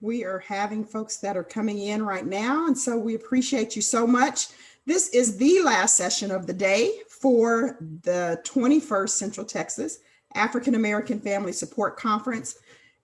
We are having folks that are coming in right now, and so we appreciate you so much. This is the last session of the day for the 21st Central Texas African American Family Support Conference.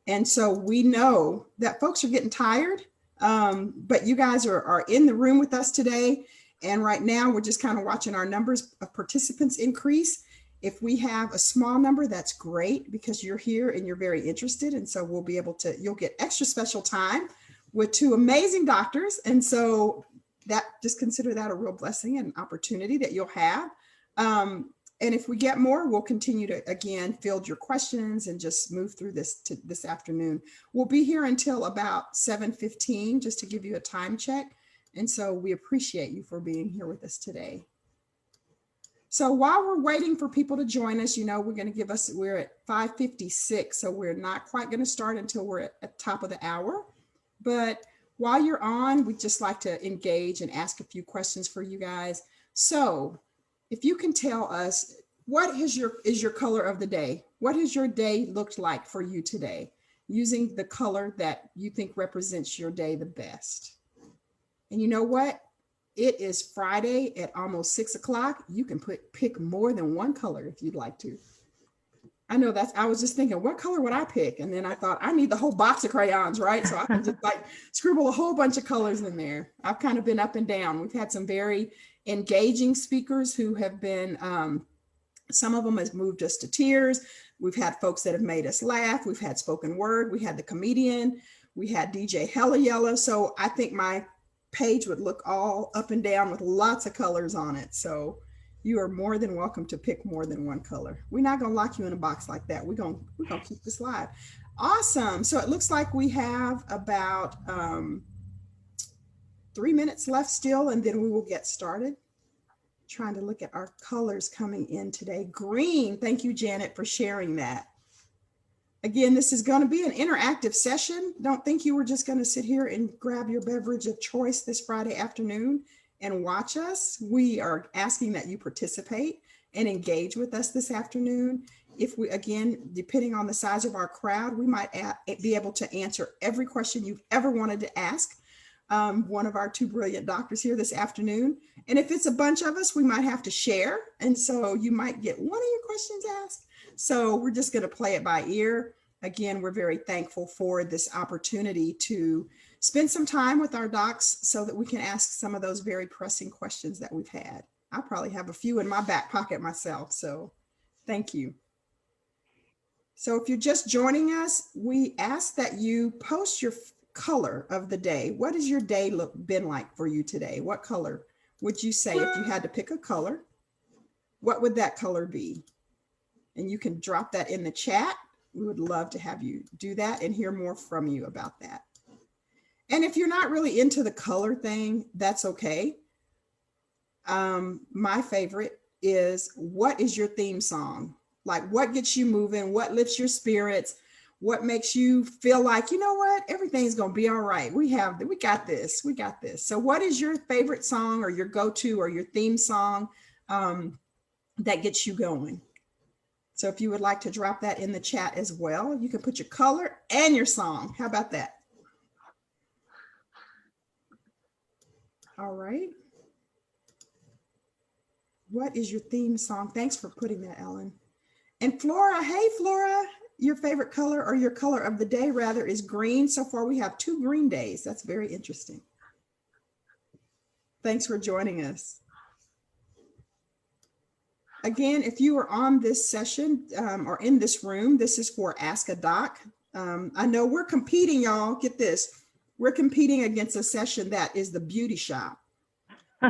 And so we know that folks are getting tired, but you guys are in the room with us today. And right now we're just kind of watching our numbers of participants increase. If we have a small number, that's great because you're here and you're very interested. And so we'll be able to, you'll get extra special time with two amazing doctors. And so that, just consider that a real blessing and opportunity that you'll have. And if we get more, we'll continue to, again, field your questions and just move through this afternoon. We'll be here until about 7:15, just to give you a time check. And so we appreciate you for being here with us today. So while we're waiting for people to join us, we're at 5:56, so we're not quite going to start until we're at the top of the hour. But while you're on, we'd just like to engage and ask a few questions for you guys. So if you can tell us, what is your color of the day? What has your day looked like for you today, using the color that you think represents your day the best? And you know what? It is Friday at almost 6 o'clock. You can pick more than one color if you'd like to. I know I was just thinking, what color would I pick? And then I thought, I need the whole box of crayons, right? So I can just scribble a whole bunch of colors in there. I've kind of been up and down. We've had some very engaging speakers who have been, some of them has moved us to tears. We've had folks that have made us laugh. We've had spoken word. We had the comedian. We had DJ Hella Yellow. So I think my page would look all up and down with lots of colors on it. So you are more than welcome to pick more than one color. We're not going to lock you in a box like that. We're going to keep this live. Awesome. So it looks like we have about 3 minutes left still, and then we will get started. Trying to look at our colors coming in today. Green. Thank you, Janet, for sharing that. Again, this is going to be an interactive session. Don't think you were just going to sit here and grab your beverage of choice this Friday afternoon and watch us. We are asking that you participate and engage with us this afternoon. If we, again, depending on the size of our crowd, we might be able to answer every question you've ever wanted to ask one of our two brilliant doctors here this afternoon. And if it's a bunch of us, we might have to share. And so you might get one of your questions asked. So we're just going to play it by ear. Again, we're very thankful for this opportunity to spend some time with our docs so that we can ask some of those very pressing questions that we've had. I probably have a few in my back pocket myself, so thank you. So if you're just joining us, we ask that you post your color of the day. What has your day been like for you today? What color would you say if you had to pick a color? What would that color be? And you can drop that in the chat. We would love to have you do that and hear more from you about that. And if you're not really into the color thing, that's okay. My favorite is, what is your theme song? Like, what gets you moving? What lifts your spirits? What makes you feel like, you know what, everything's going to be all right. We got this. We got this. So what is your favorite song or your go-to or your theme song that gets you going? So if you would like to drop that in the chat as well, you can put your color and your song. How about that? All right. What is your theme song? Thanks for putting that, Ellen. And Flora, hey, Flora, your favorite color, or your color of the day rather, is green. So far we have 2 green days. That's very interesting. Thanks for joining us. Again, if you are on this session or in this room, this is for Ask a Doc. I know we're competing, y'all. Get this. We're competing against a session that is the beauty shop.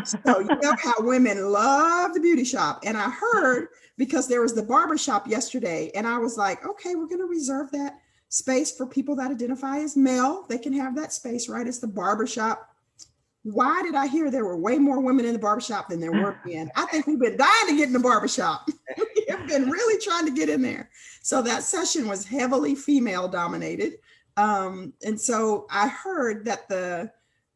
So you know how women love the beauty shop. And I heard, because there was the barber shop yesterday, and I was like, okay, we're going to reserve that space for people that identify as male. They can have that space, right? It's the barber shop. Why did I hear there were way more women in the barbershop than there were men? I think we've been dying to get in the barbershop. We have been really trying to get in there. So that session was heavily female dominated. And so I heard that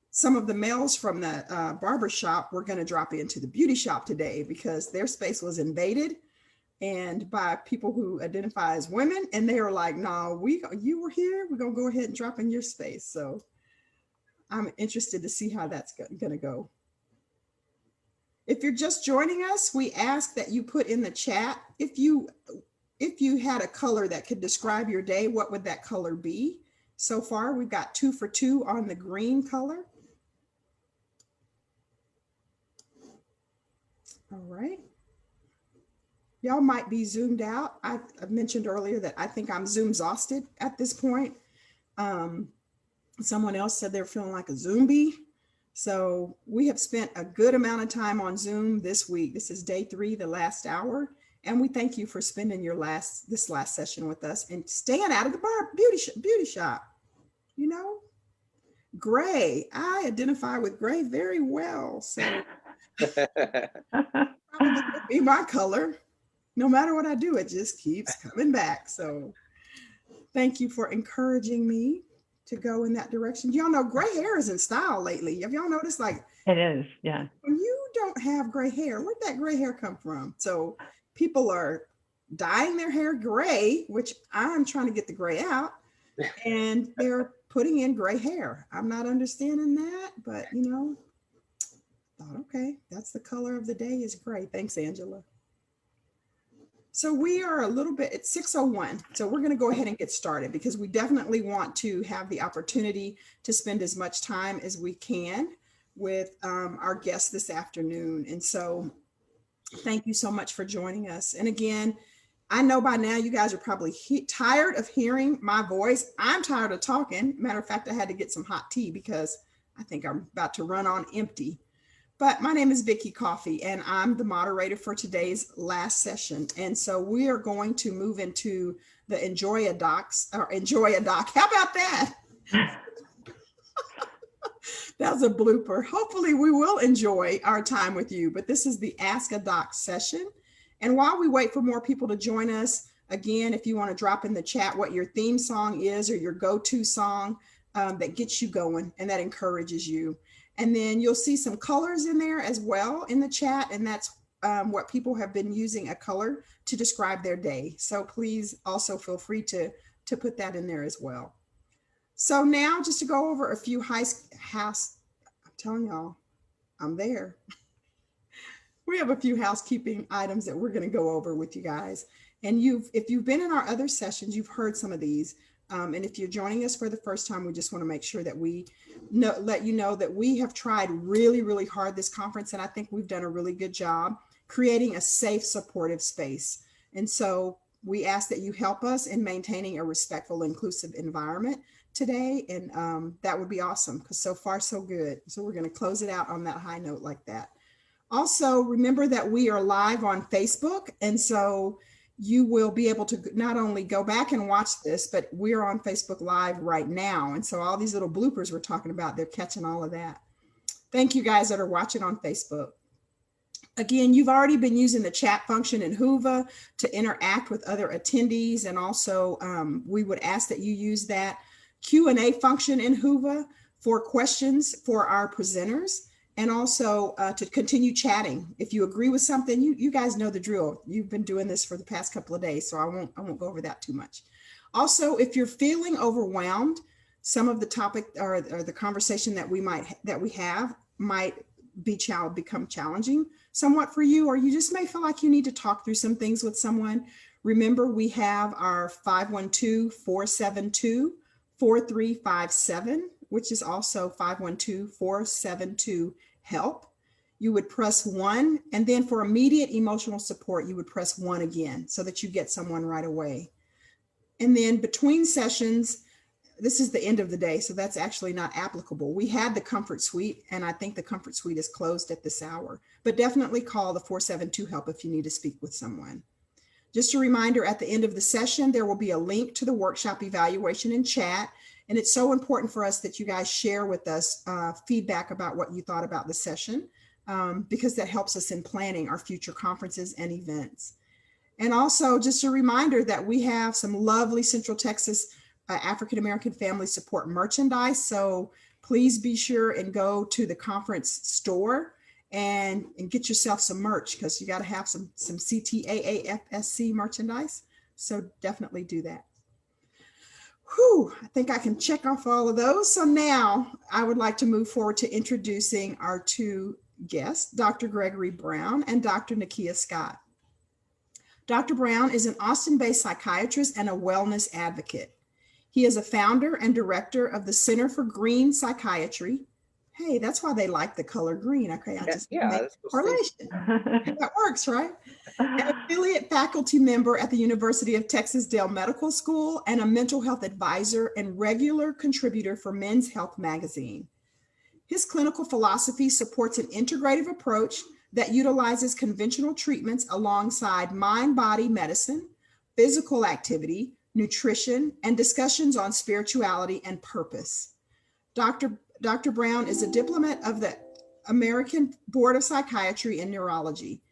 some of the males from the barbershop were going to drop into the beauty shop today because their space was invaded. and by people who identify as women. And they are like, no, you were here. We're going to go ahead and drop in your space. So I'm interested to see how that's going to go. If you're just joining us, we ask that you put in the chat, if you had a color that could describe your day, what would that color be? So far, we've got 2 for 2 on the green color. All right. Y'all might be zoomed out. I mentioned earlier that I think I'm Zoom exhausted at this point. Someone else said they're feeling like a zombie. So we have spent a good amount of time on Zoom this week. This is day 3, the last hour. And we thank you for spending this last session with us and staying out of the beauty shop. You know, gray. I identify with gray very well. So probably would be my color. No matter what I do, it just keeps coming back. So thank you for encouraging me to go in that direction. Y'all know gray hair is in style lately. Have y'all noticed? Like, it is, yeah. When you don't have gray hair, where'd that gray hair come from? So people are dyeing their hair gray, which I'm trying to get the gray out, and they're putting in gray hair. I'm not understanding that, but you know, thought, okay, that's the color of the day is gray. Thanks, Angela. So we are a little bit at 6:01. So we're going to go ahead and get started because we definitely want to have the opportunity to spend as much time as we can with our guests this afternoon. And so thank you so much for joining us. And again, I know by now you guys are probably tired of hearing my voice. I'm tired of talking. Matter of fact, I had to get some hot tea because I think I'm about to run on empty. But my name is Vicki Coffey, and I'm the moderator for today's last session. And so we are going to move into the Enjoy a Doc. How about that? That was a blooper. Hopefully we will enjoy our time with you, but this is the Ask a Doc session. And while we wait for more people to join us, again, if you want to drop in the chat what your theme song is or your go-to song that gets you going and that encourages you. And then you'll see some colors in there as well in the chat. And that's what people have been using a color to describe their day. So please also feel free to put that in there as well. So now just to go over a few I'm telling y'all, I'm there. We have a few housekeeping items that we're going to go over with you guys. And if you've been in our other sessions, you've heard some of these. And if you're joining us for the first time, we just want to make sure that we let you know that we have tried really, really hard this conference. And I think we've done a really good job creating a safe, supportive space. And so we ask that you help us in maintaining a respectful, inclusive environment today. And that would be awesome because so far, so good. So we're going to close it out on that high note like that. Also, remember that we are live on Facebook. And so you will be able to not only go back and watch this, but we're on Facebook Live right now. And so all these little bloopers we're talking about, they're catching all of that. Thank you guys that are watching on Facebook. Again, you've already been using the chat function in Whova to interact with other attendees. And also we would ask that you use that Q&A function in Whova for questions for our presenters. And also to continue chatting. If you agree with something, you guys know the drill. You've been doing this for the past couple of days, so I won't go over that too much. Also, if you're feeling overwhelmed, some of the topic or the conversation that we have might become challenging somewhat for you, or you just may feel like you need to talk through some things with someone. Remember, we have our 512-472-4357. which is also 512-472-HELP. You would press 1, and then for immediate emotional support, you would press 1 again so that you get someone right away. And then between sessions, this is the end of the day, so that's actually not applicable. We had the Comfort Suite, and I think the Comfort Suite is closed at this hour, but definitely call the 472-HELP if you need to speak with someone. Just a reminder, at the end of the session, there will be a link to the workshop evaluation in chat. And it's so important for us that you guys share with us feedback about what you thought about the session, because that helps us in planning our future conferences and events. And also just a reminder that we have some lovely Central Texas African-American family support merchandise. So please be sure and go to the conference store and get yourself some merch, because you got to have some CTAAFSC merchandise. So definitely do that. Whew, I think I can check off all of those. So now I would like to move forward to introducing our two guests, Dr. Gregory Brown and Dr. Nakia Scott. Dr. Brown is an Austin-based psychiatrist and a wellness advocate. He is a founder and director of the Center for Green Psychiatry. Hey, that's why they like the color green. Okay, I just made a correlation. That works, right? An affiliate faculty member at the University of Texas Dell Medical School and a mental health advisor and regular contributor for Men's Health magazine. His clinical philosophy supports an integrative approach that utilizes conventional treatments alongside mind-body medicine, physical activity, nutrition, and discussions on spirituality and purpose. Dr. Brown is a diplomate of the American Board of Psychiatry and Neurology.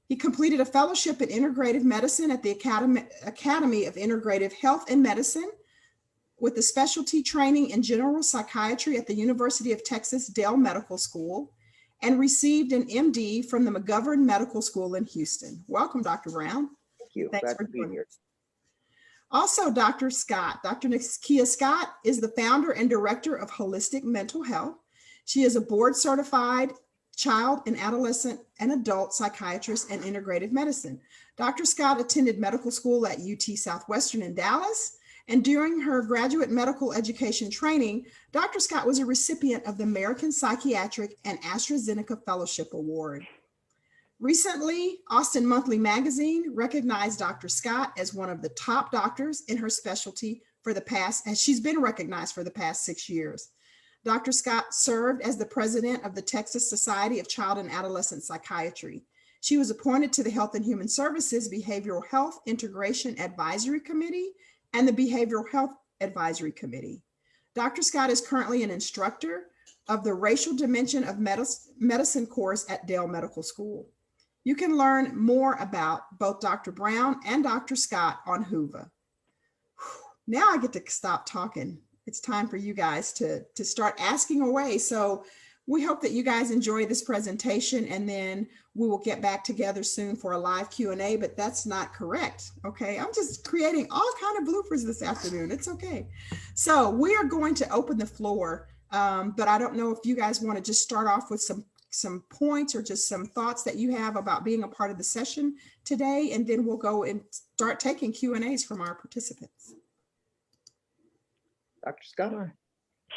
He completed a fellowship in integrative medicine at the Academy of Integrative Health and Medicine with a specialty training in general psychiatry at the University of Texas Dell Medical School, and received an MD from the McGovern Medical School in Houston. Welcome, Dr. Brown. Thank you. Thanks Glad for to be joining here. us. Also, Dr. Scott. Dr. Nakia Scott is the founder and director of Holistic Mental Health. She is a board-certified child and adolescent and adult psychiatrist and integrative medicine. Dr. Scott attended medical school at UT Southwestern in Dallas, and during her graduate medical education training, Dr. Scott was a recipient of the American Psychiatric and AstraZeneca Fellowship Award. Recently, Austin Monthly Magazine recognized Dr. Scott as one of the top doctors in her specialty for the past, and she's been recognized for the past 6 years. Dr. Scott served as the president of the Texas Society of Child and Adolescent Psychiatry. She was appointed to the Health and Human Services Behavioral Health Integration Advisory Committee and the Behavioral Health Advisory Committee. Dr. Scott is currently an instructor of the Racial Dimension of Medicine course at Dell Medical School. You can learn more about both Dr. Brown and Dr. Scott on Whova. Now I get to stop talking. It's time for you guys to start asking away. So we hope that you guys enjoy this presentation, and then we will get back together soon for a live Q&A, but that's not correct. Okay, I'm just creating all kind of bloopers this afternoon. It's okay. So we are going to open the floor, but I don't know if you guys want to just start off with some points or just some thoughts that you have about being a part of the session today, and then we'll go and start taking Q&As from our participants. Dr. Scott?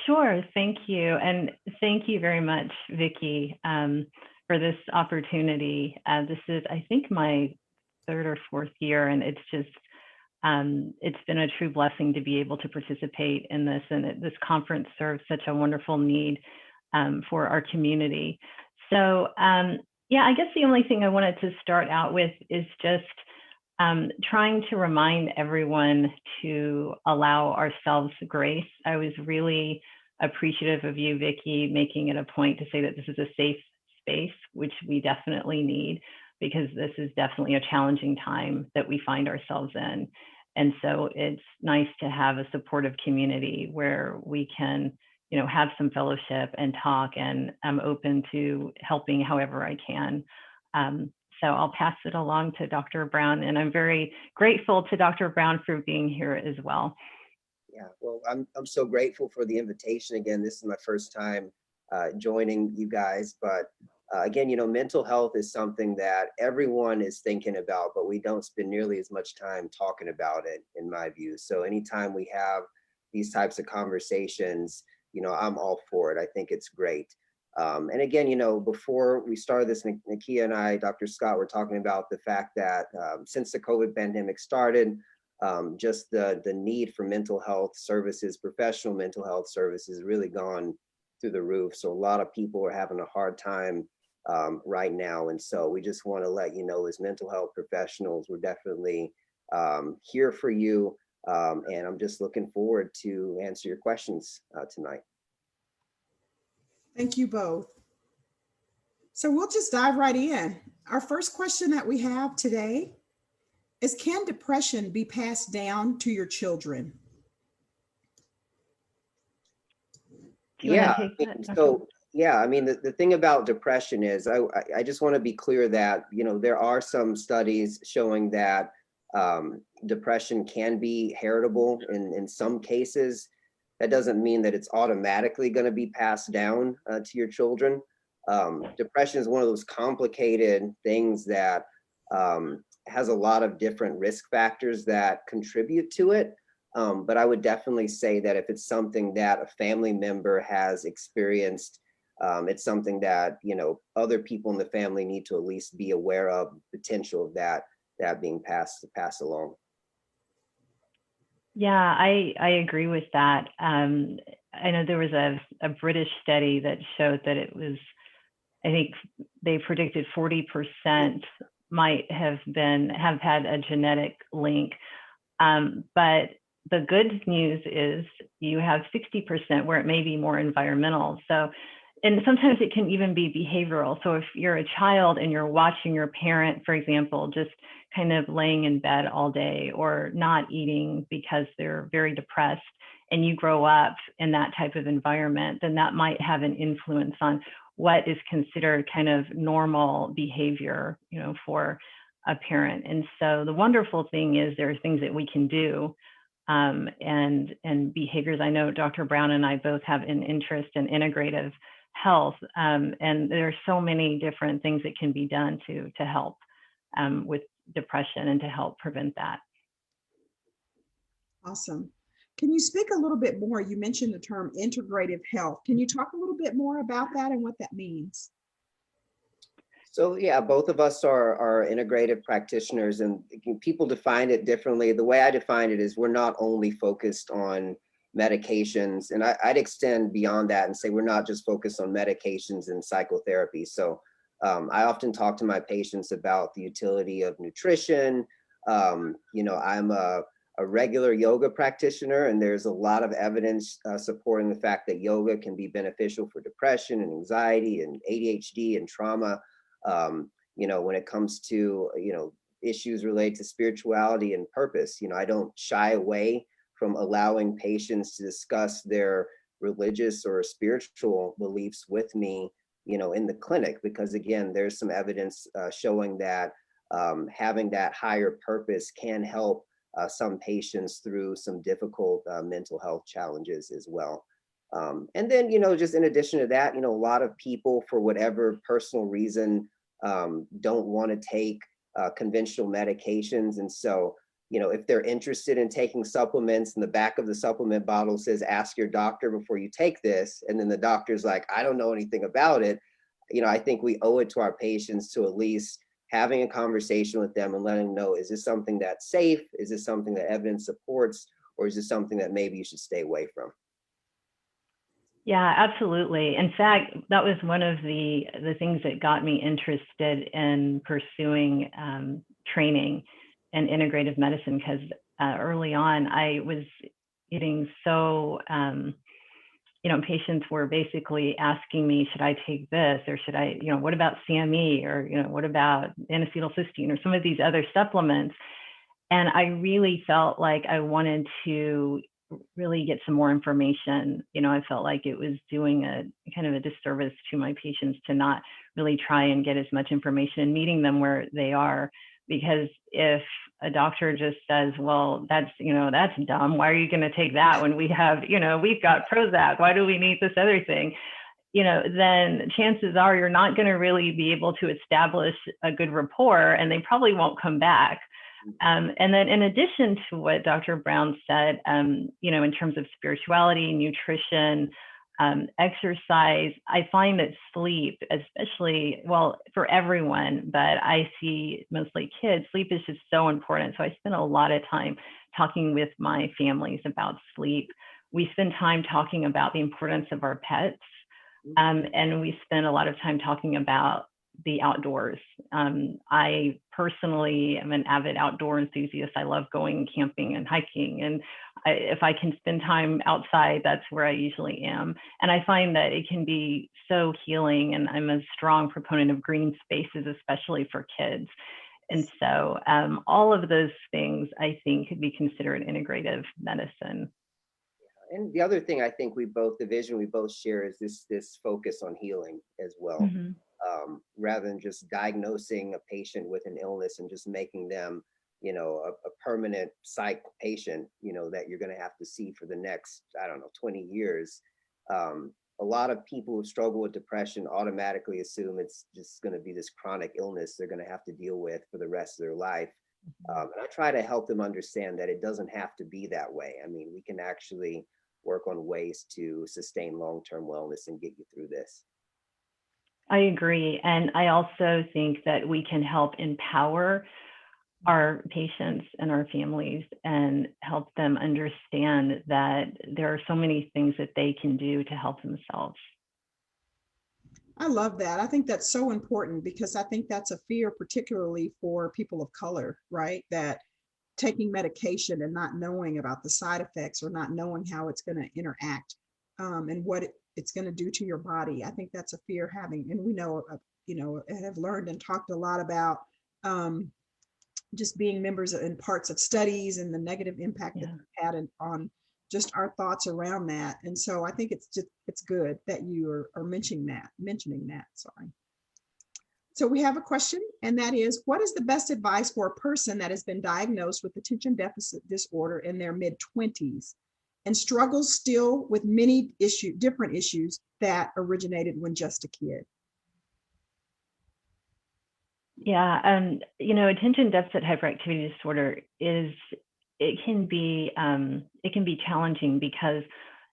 Sure, thank you. And thank you very much, Vicki, for this opportunity. This is, I think, my third or fourth year, and it's just, it's been a true blessing to be able to participate in this. And this conference serves such a wonderful need for our community. So yeah, I guess the only thing I wanted to start out with is just trying to remind everyone to allow ourselves grace. I was really appreciative of you, Vicki, making it a point to say that this is a safe space, which we definitely need, because this is definitely a challenging time that we find ourselves in. And so it's nice to have a supportive community where we can, you know, have some fellowship and talk, and I'm open to helping however I can. So I'll pass it along to Dr. Brown, and I'm very grateful to Dr. Brown for being here as well. Yeah, well, I'm so grateful for the invitation. Again, this is my first time joining you guys, but again, you know, mental health is something that everyone is thinking about, but we don't spend nearly as much time talking about it, in my view. So anytime we have these types of conversations, you know, I'm all for it. I think it's great. And again, you know, before we started this, Nakia and I, Dr. Scott, were talking about the fact that since the COVID pandemic started, just the need for mental health services, professional mental health services, has really gone through the roof. So a lot of people are having a hard time right now. And so we just want to let you know, as mental health professionals, we're definitely here for you. And I'm just looking forward to answer your questions tonight. Thank you both. So we'll just dive right in. Our first question that we have today is, can depression be passed down to your children? Yeah, so Yeah, I mean, the thing about depression is I just want to be clear that, there are some studies showing that depression can be heritable in some cases. That doesn't mean that it's automatically going to be passed down to your children. Depression is one of those complicated things that has a lot of different risk factors that contribute to it. But I would definitely say that if it's something that a family member has experienced, it's something that, other people in the family need to at least be aware of the potential of that being passed along. Yeah, I agree with that. I know there was a British study that showed that it was, I think they predicted 40% might have had a genetic link. But the good news is you have 60% where it may be more environmental. So, and sometimes it can even be behavioral. So if you're a child and you're watching your parent, for example, just kind of laying in bed all day or not eating because they're very depressed, and you grow up in that type of environment, then that might have an influence on what is considered kind of normal behavior, for a parent. And so the wonderful thing is there are things that we can do, and behaviors. I know Dr. Brown and I both have an interest in integrative health, and there are so many different things that can be done to help with depression and to help prevent that. Awesome. Can you speak a little bit more? You mentioned the term integrative health. Can you talk a little bit more about that and what that means? So yeah, both of us are integrative practitioners, and people define it differently. The way I define it is we're not only focused on medications, and I'd extend beyond that and say we're not just focused on medications and psychotherapy. So I often talk to my patients about the utility of nutrition. I'm a regular yoga practitioner, and there's a lot of evidence supporting the fact that yoga can be beneficial for depression and anxiety and ADHD and trauma. When it comes to, issues related to spirituality and purpose, I don't shy away from allowing patients to discuss their religious or spiritual beliefs with me, in the clinic, because again, there's some evidence showing that having that higher purpose can help some patients through some difficult mental health challenges as well. And then, just in addition to that, a lot of people, for whatever personal reason, don't want to take conventional medications. And so, if they're interested in taking supplements, and the back of the supplement bottle says, ask your doctor before you take this, and then the doctor's like, I don't know anything about it. I think we owe it to our patients to at least having a conversation with them and letting them know, is this something that's safe? Is this something that evidence supports? Or is this something that maybe you should stay away from? Yeah, absolutely. In fact, that was one of the things that got me interested in pursuing training in integrative medicine, because early on I was getting so, patients were basically asking me, should I take this, or should I, what about CME, or, what about N-acetylcysteine, or some of these other supplements? And I really felt like I wanted to really get some more information. I felt like it was doing a kind of a disservice to my patients to not really try and get as much information and meeting them where they are. Because if a doctor just says, well, that's dumb, why are you going to take that when we have, we've got Prozac, why do we need this other thing? Then chances are you're not going to really be able to establish a good rapport, and they probably won't come back. And then in addition to what Dr. Brown said, in terms of spirituality, nutrition, exercise, I find that sleep, especially, well, for everyone, but I see mostly kids, sleep is just so important. So I spend a lot of time talking with my families about sleep. We spend time talking about the importance of our pets. And we spend a lot of time talking about the outdoors. I personally am an avid outdoor enthusiast. I love going camping and hiking. And if I can spend time outside, that's where I usually am. And I find that it can be so healing. And I'm a strong proponent of green spaces, especially for kids. And so all of those things, I think, could be considered integrative medicine. And the other thing I think the vision we both share is this focus on healing as well. Mhm. Rather than just diagnosing a patient with an illness and just making them, a permanent psych patient, that you're going to have to see for the next, I don't know, 20 years. A lot of people who struggle with depression automatically assume it's just going to be this chronic illness they're going to have to deal with for the rest of their life. And I try to help them understand that it doesn't have to be that way. I mean, we can actually work on ways to sustain long-term wellness and get you through this. I agree. And I also think that we can help empower our patients and our families and help them understand that there are so many things that they can do to help themselves. I love that. I think that's so important because I think that's a fear, particularly for people of color, right? That taking medication and not knowing about the side effects or not knowing how it's going to interact and what it's going to do to your body. I think that's a fear having, and we know, have learned and talked a lot about just being members and parts of studies and the negative impact that it's had on just our thoughts around that. And so I think it's good that you are mentioning that. Sorry. So we have a question, and that is, what is the best advice for a person that has been diagnosed with attention deficit disorder in their mid-20s and struggles still with many different issues that originated when just a kid? Yeah, attention deficit hyperactivity disorder it can be challenging because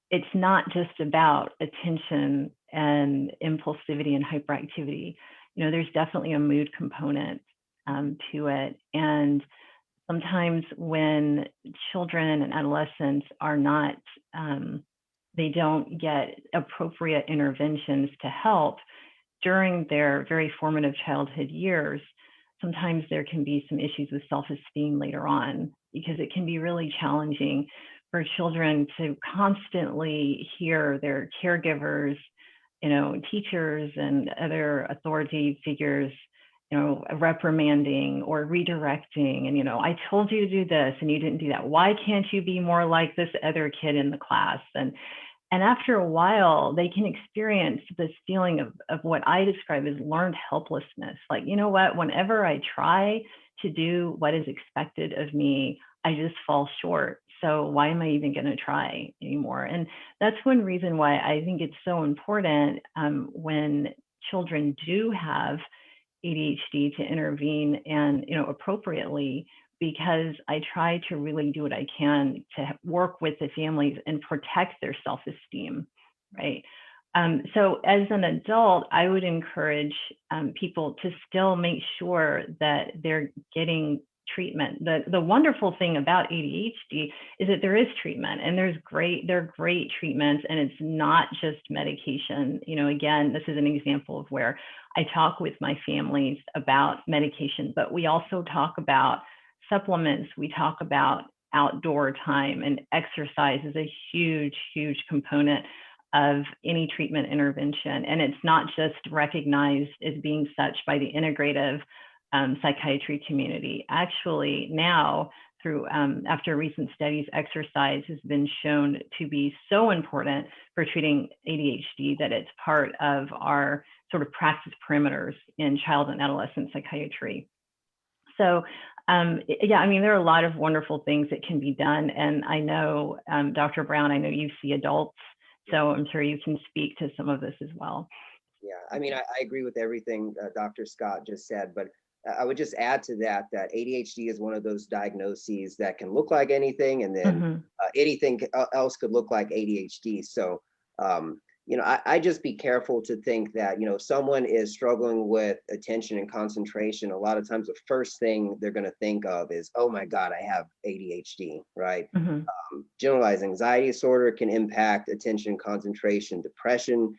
it's not just about attention and impulsivity and hyperactivity. There's definitely a mood component to it. And sometimes when children and adolescents are not, they don't get appropriate interventions to help during their very formative childhood years, sometimes there can be some issues with self-esteem later on, because it can be really challenging for children to constantly hear their caregivers, teachers and other authority figures, reprimanding or redirecting. And, I told you to do this and you didn't do that. Why can't you be more like this other kid in the class? And after a while, they can experience this feeling of what I describe as learned helplessness. Like, whenever I try to do what is expected of me, I just fall short. So why am I even going to try anymore? And that's one reason why I think it's so important when children do have ADHD to intervene and, appropriately, because I try to really do what I can to work with the families and protect their self-esteem, right? So as an adult, I would encourage people to still make sure that they're getting treatment. The wonderful thing about ADHD is that there is treatment, and there are great treatments, and it's not just medication. Again, this is an example of where I talk with my families about medication, but we also talk about supplements. We talk about outdoor time, and exercise is a huge, huge component of any treatment intervention. And it's not just recognized as being such by the integrative psychiatry community. Actually, now, after recent studies, exercise has been shown to be so important for treating ADHD that it's part of our sort of practice perimeters in child and adolescent psychiatry. So there are a lot of wonderful things that can be done. And I know, Dr. Brown, I know you see adults, so I'm sure you can speak to some of this as well. Yeah, I agree with everything Dr. Scott just said, but I would just add to that ADHD is one of those diagnoses that can look like anything, and then anything else could look like ADHD. So, I just be careful to think that, if someone is struggling with attention and concentration, a lot of times the first thing they're going to think of is, oh my God, I have ADHD, right? Generalized anxiety disorder can impact attention, concentration. Depression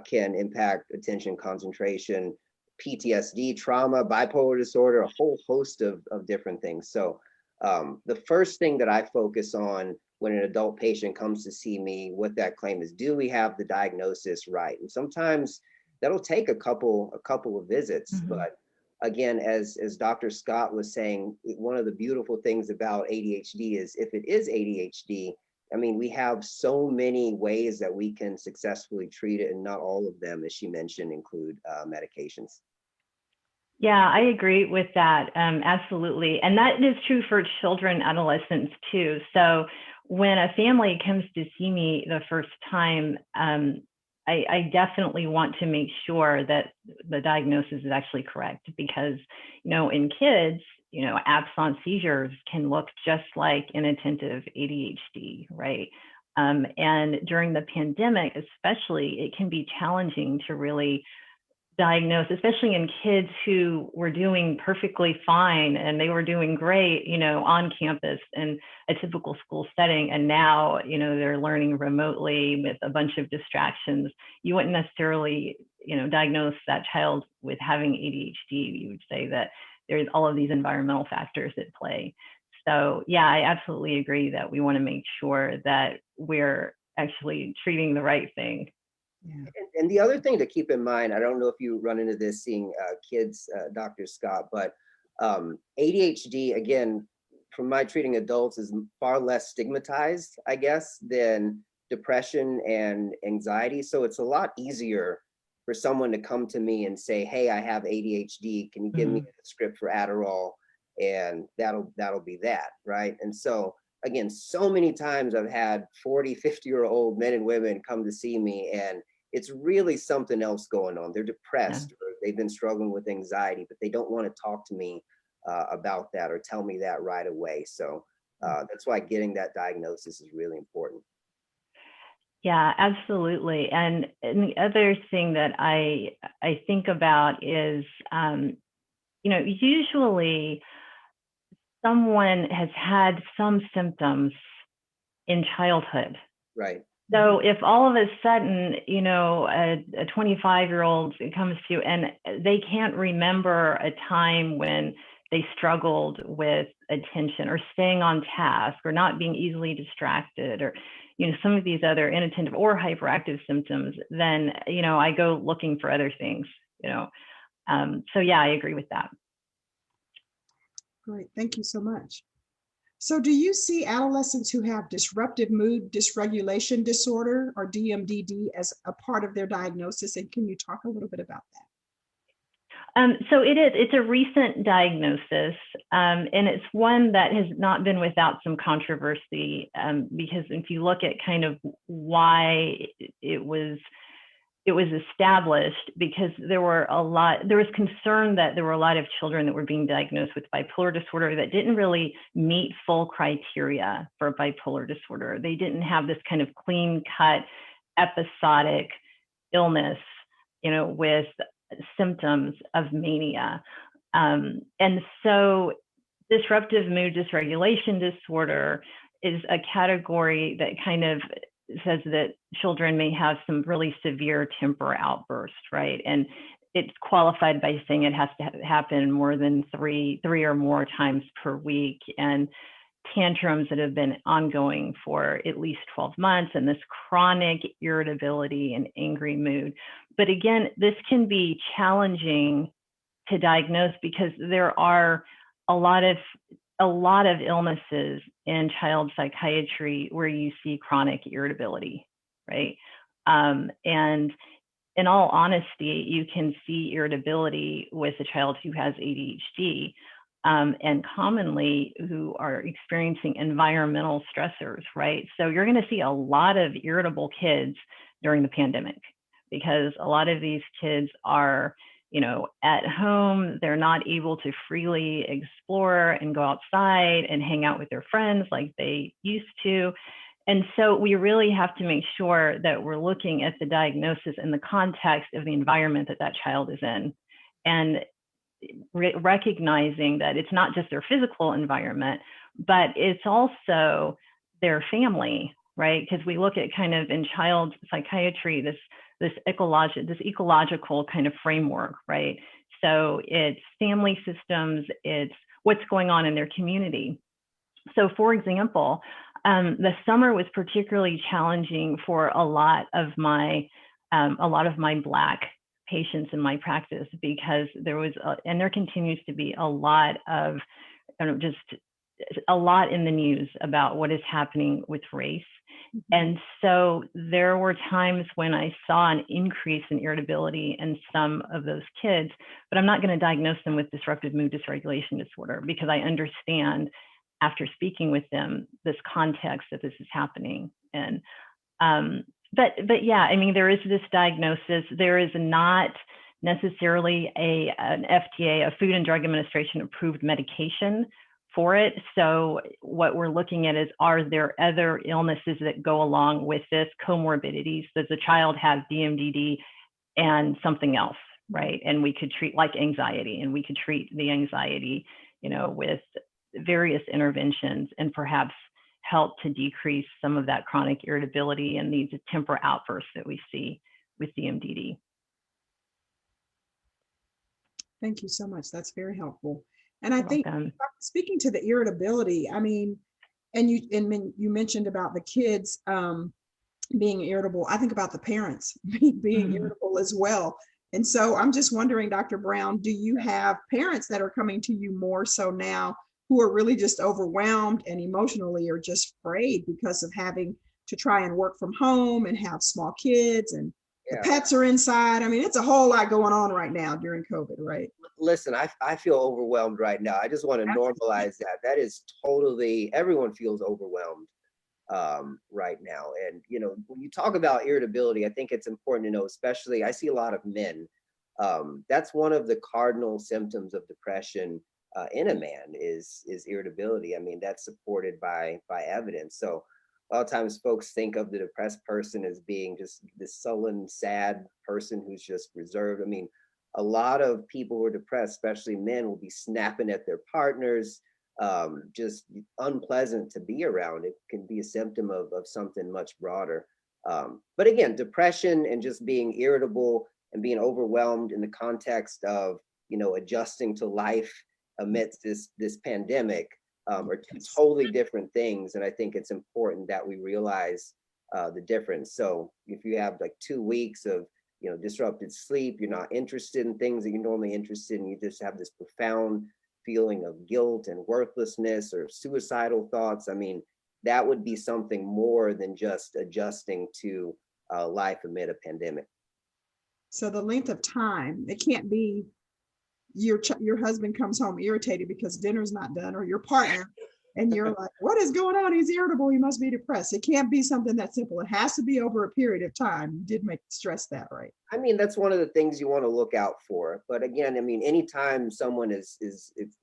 can impact attention, concentration. PTSD, trauma, bipolar disorder, a whole host of different things. So the first thing that I focus on when an adult patient comes to see me with that claim is, do we have the diagnosis right? And sometimes that'll take a couple of visits. But again, as Dr. Scott was saying, one of the beautiful things about ADHD is if it is ADHD, I mean, we have so many ways that we can successfully treat it, and not all of them, as she mentioned, include medications. Yeah, I agree with that. Absolutely. And that is true for children, adolescents too. So when a family comes to see me the first time, I definitely want to make sure that the diagnosis is actually correct, because, in kids, absence seizures can look just like inattentive ADHD, right? And during the pandemic, especially, it can be challenging to really diagnose, especially in kids who were doing perfectly fine and they were doing great, on campus in a typical school setting. And now, they're learning remotely with a bunch of distractions. You wouldn't necessarily, diagnose that child with having ADHD. You would say that there's all of these environmental factors at play. So yeah, I absolutely agree that we want to make sure that we're actually treating the right thing. Yeah. And the other thing to keep in mind, I don't know if you run into this seeing kids, Dr. Scott, but ADHD, again, from my treating adults, is far less stigmatized, I guess, than depression and anxiety. So it's a lot easier for someone to come to me and say, hey, I have ADHD. Can you give me a script for Adderall? And that'll be that, right? And so, again, so many times I've had 40, 50-year-old men and women come to see me, and it's really something else going on. They're depressed, or they've been struggling with anxiety, but they don't want to talk to me about that or tell me that right away. So that's why getting that diagnosis is really important. Yeah, absolutely. And the other thing that I think about is, usually someone has had some symptoms in childhood. Right. So if all of a sudden, a 25-year-old comes to you and they can't remember a time when they struggled with attention or staying on task or not being easily distracted, or, some of these other inattentive or hyperactive symptoms, then, I go looking for other things, So yeah, I agree with that. Great. Thank you so much. So do you see adolescents who have disruptive mood dysregulation disorder, or DMDD, as a part of their diagnosis? And can you talk a little bit about that? So it's a recent diagnosis, and it's one that has not been without some controversy, because if you look at kind of why it was established, because there was concern that there were a lot of children that were being diagnosed with bipolar disorder that didn't really meet full criteria for bipolar disorder. They didn't have this kind of clean cut episodic illness, with symptoms of mania. And so disruptive mood dysregulation disorder is a category that kind of says that children may have some really severe temper outbursts, right? And it's qualified by saying it has to happen more than three or more times per week, and tantrums that have been ongoing for at least 12 months, and this chronic irritability and angry mood. But again, this can be challenging to diagnose because there are a lot of illnesses in child psychiatry where you see chronic irritability, right? And in all honesty, you can see irritability with a child who has ADHD, and commonly who are experiencing environmental stressors, right? So you're going to see a lot of irritable kids during the pandemic, because a lot of these kids are, at home. They're not able to freely explore and go outside and hang out with their friends like they used to. And so we really have to make sure that we're looking at the diagnosis in the context of the environment that that child is in, and recognizing that it's not just their physical environment, but it's also their family, right? Because we look at kind of in child psychiatry, this ecological kind of framework, right? So it's family systems, it's what's going on in their community. So for example, the summer was particularly challenging for a lot of my Black patients in my practice, because there was, and there continues to be a lot in the news about what is happening with race. And so there were times when I saw an increase in irritability in some of those kids, but I'm not going to diagnose them with disruptive mood dysregulation disorder because I understand after speaking with them this context that this is happening. And but yeah, I mean, there is this diagnosis. There is not necessarily an FDA, a Food and Drug Administration approved medication for it. So what we're looking at is, are there other illnesses that go along with this, comorbidities? Does the child have DMDD and something else, right? And we could treat like anxiety, and we could treat the anxiety, with various interventions and perhaps help to decrease some of that chronic irritability and these temper outbursts that we see with DMDD. Thank you so much. That's very helpful. And I think Welcome. speaking to the irritability, I mean, and you mentioned about the kids being irritable. I think about the parents being irritable as well. And so I'm just wondering, Dr. Brown, do you have parents that are coming to you more so now who are really just overwhelmed and emotionally are just afraid because of having to try and work from home and have small kids and the pets are inside? I mean, it's a whole lot going on right now during COVID, right? Listen, I feel overwhelmed right now. I just want to normalize that. That is totally, everyone feels overwhelmed right now. And, when you talk about irritability, I think it's important to know, especially I see a lot of men. That's one of the cardinal symptoms of depression in a man is irritability. I mean, that's supported by evidence. So a lot of times folks think of the depressed person as being just this sullen, sad person who's just reserved. I mean, a lot of people who are depressed, especially men, will be snapping at their partners, just unpleasant to be around. It can be a symptom of something much broader. But again, depression and just being irritable and being overwhelmed in the context of, adjusting to life amidst this pandemic are two totally different things. And I think it's important that we realize the difference. So if you have like 2 weeks of, disrupted sleep, you're not interested in things that you're normally interested in, you just have this profound feeling of guilt and worthlessness or suicidal thoughts. I mean, that would be something more than just adjusting to life amid a pandemic. So the length of time, it can't be your husband comes home irritated because dinner's not done, or your partner, and you're like, what is going on? He's irritable. He must be depressed. It can't be something that simple. It has to be over a period of time. You did stress that, right? I mean, that's one of the things you want to look out for. But again, I mean, anytime someone is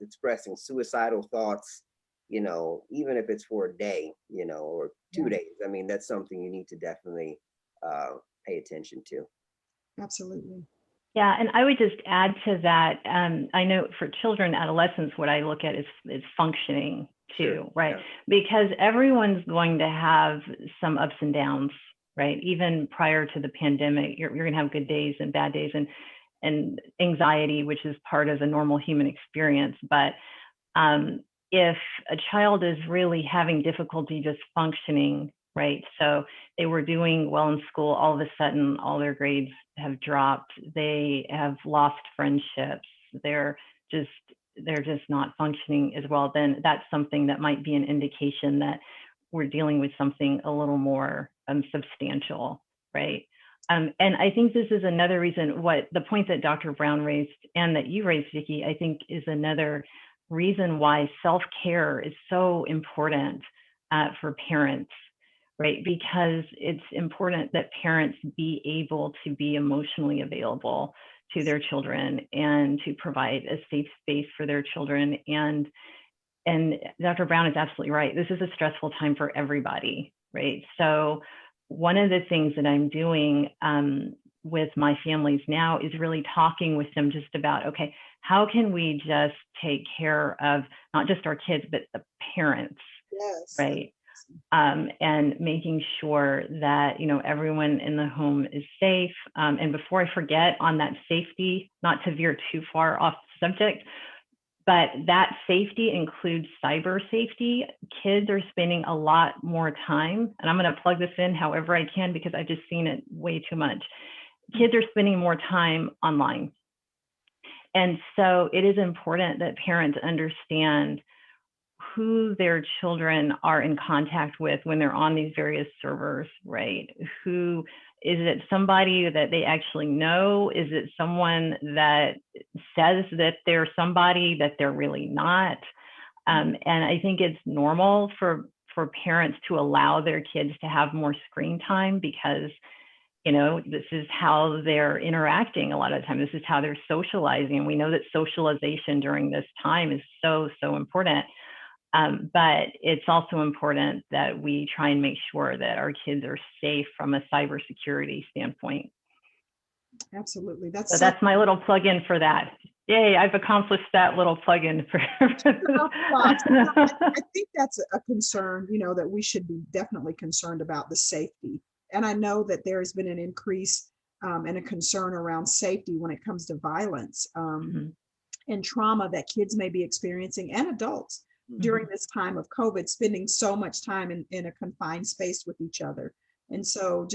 expressing suicidal thoughts, even if it's for a day, or 2 days, I mean, that's something you need to definitely pay attention to. Absolutely. Yeah, and I would just add to that. I know for children, adolescents, what I look at is functioning too, Sure. right? Yeah. Because everyone's going to have some ups and downs, right? Even prior to the pandemic, you're going to have good days and bad days, and anxiety, which is part of the normal human experience. But if a child is really having difficulty just functioning, right? So they were doing well in school, all of a sudden, all their grades have dropped. They have lost friendships. They're just not functioning as well. Then that's something that might be an indication that we're dealing with something a little more substantial, right? And I think this is another reason, the point that Dr. Brown raised and that you raised, Vicki, I think is another reason why self-care is so important for parents, right? Because it's important that parents be able to be emotionally available to their children and to provide a safe space for their children. And Dr. Brown is absolutely right. This is a stressful time for everybody, right? So one of the things that I'm doing with my families now is really talking with them just about, okay, how can we just take care of not just our kids, but the parents, Yes. right? And making sure that, everyone in the home is safe. And before I forget on that safety, not to veer too far off the subject, but that safety includes cyber safety. Kids are spending a lot more time, and I'm going to plug this in however I can because I've just seen it way too much. Kids are spending more time online. And so it is important that parents understand who their children are in contact with when they're on these various servers, right? Who is it? Somebody that they actually know? Is it someone that says that they're somebody that they're really not? And I think it's normal for parents to allow their kids to have more screen time because, you know, this is how they're interacting a lot of the time. This is how they're socializing. And we know that socialization during this time is so, so important. But it's also important that we try and make sure that our kids are safe from a cybersecurity standpoint. Absolutely. So that's my little plug-in for that. Yay, I've accomplished that little plug-in for I think that's a concern, you know, that we should be definitely concerned about the safety. And I know that there has been an increase and a concern around safety when it comes to violence and trauma that kids may be experiencing and adults during this time of COVID, spending so much time in a confined space with each other. And so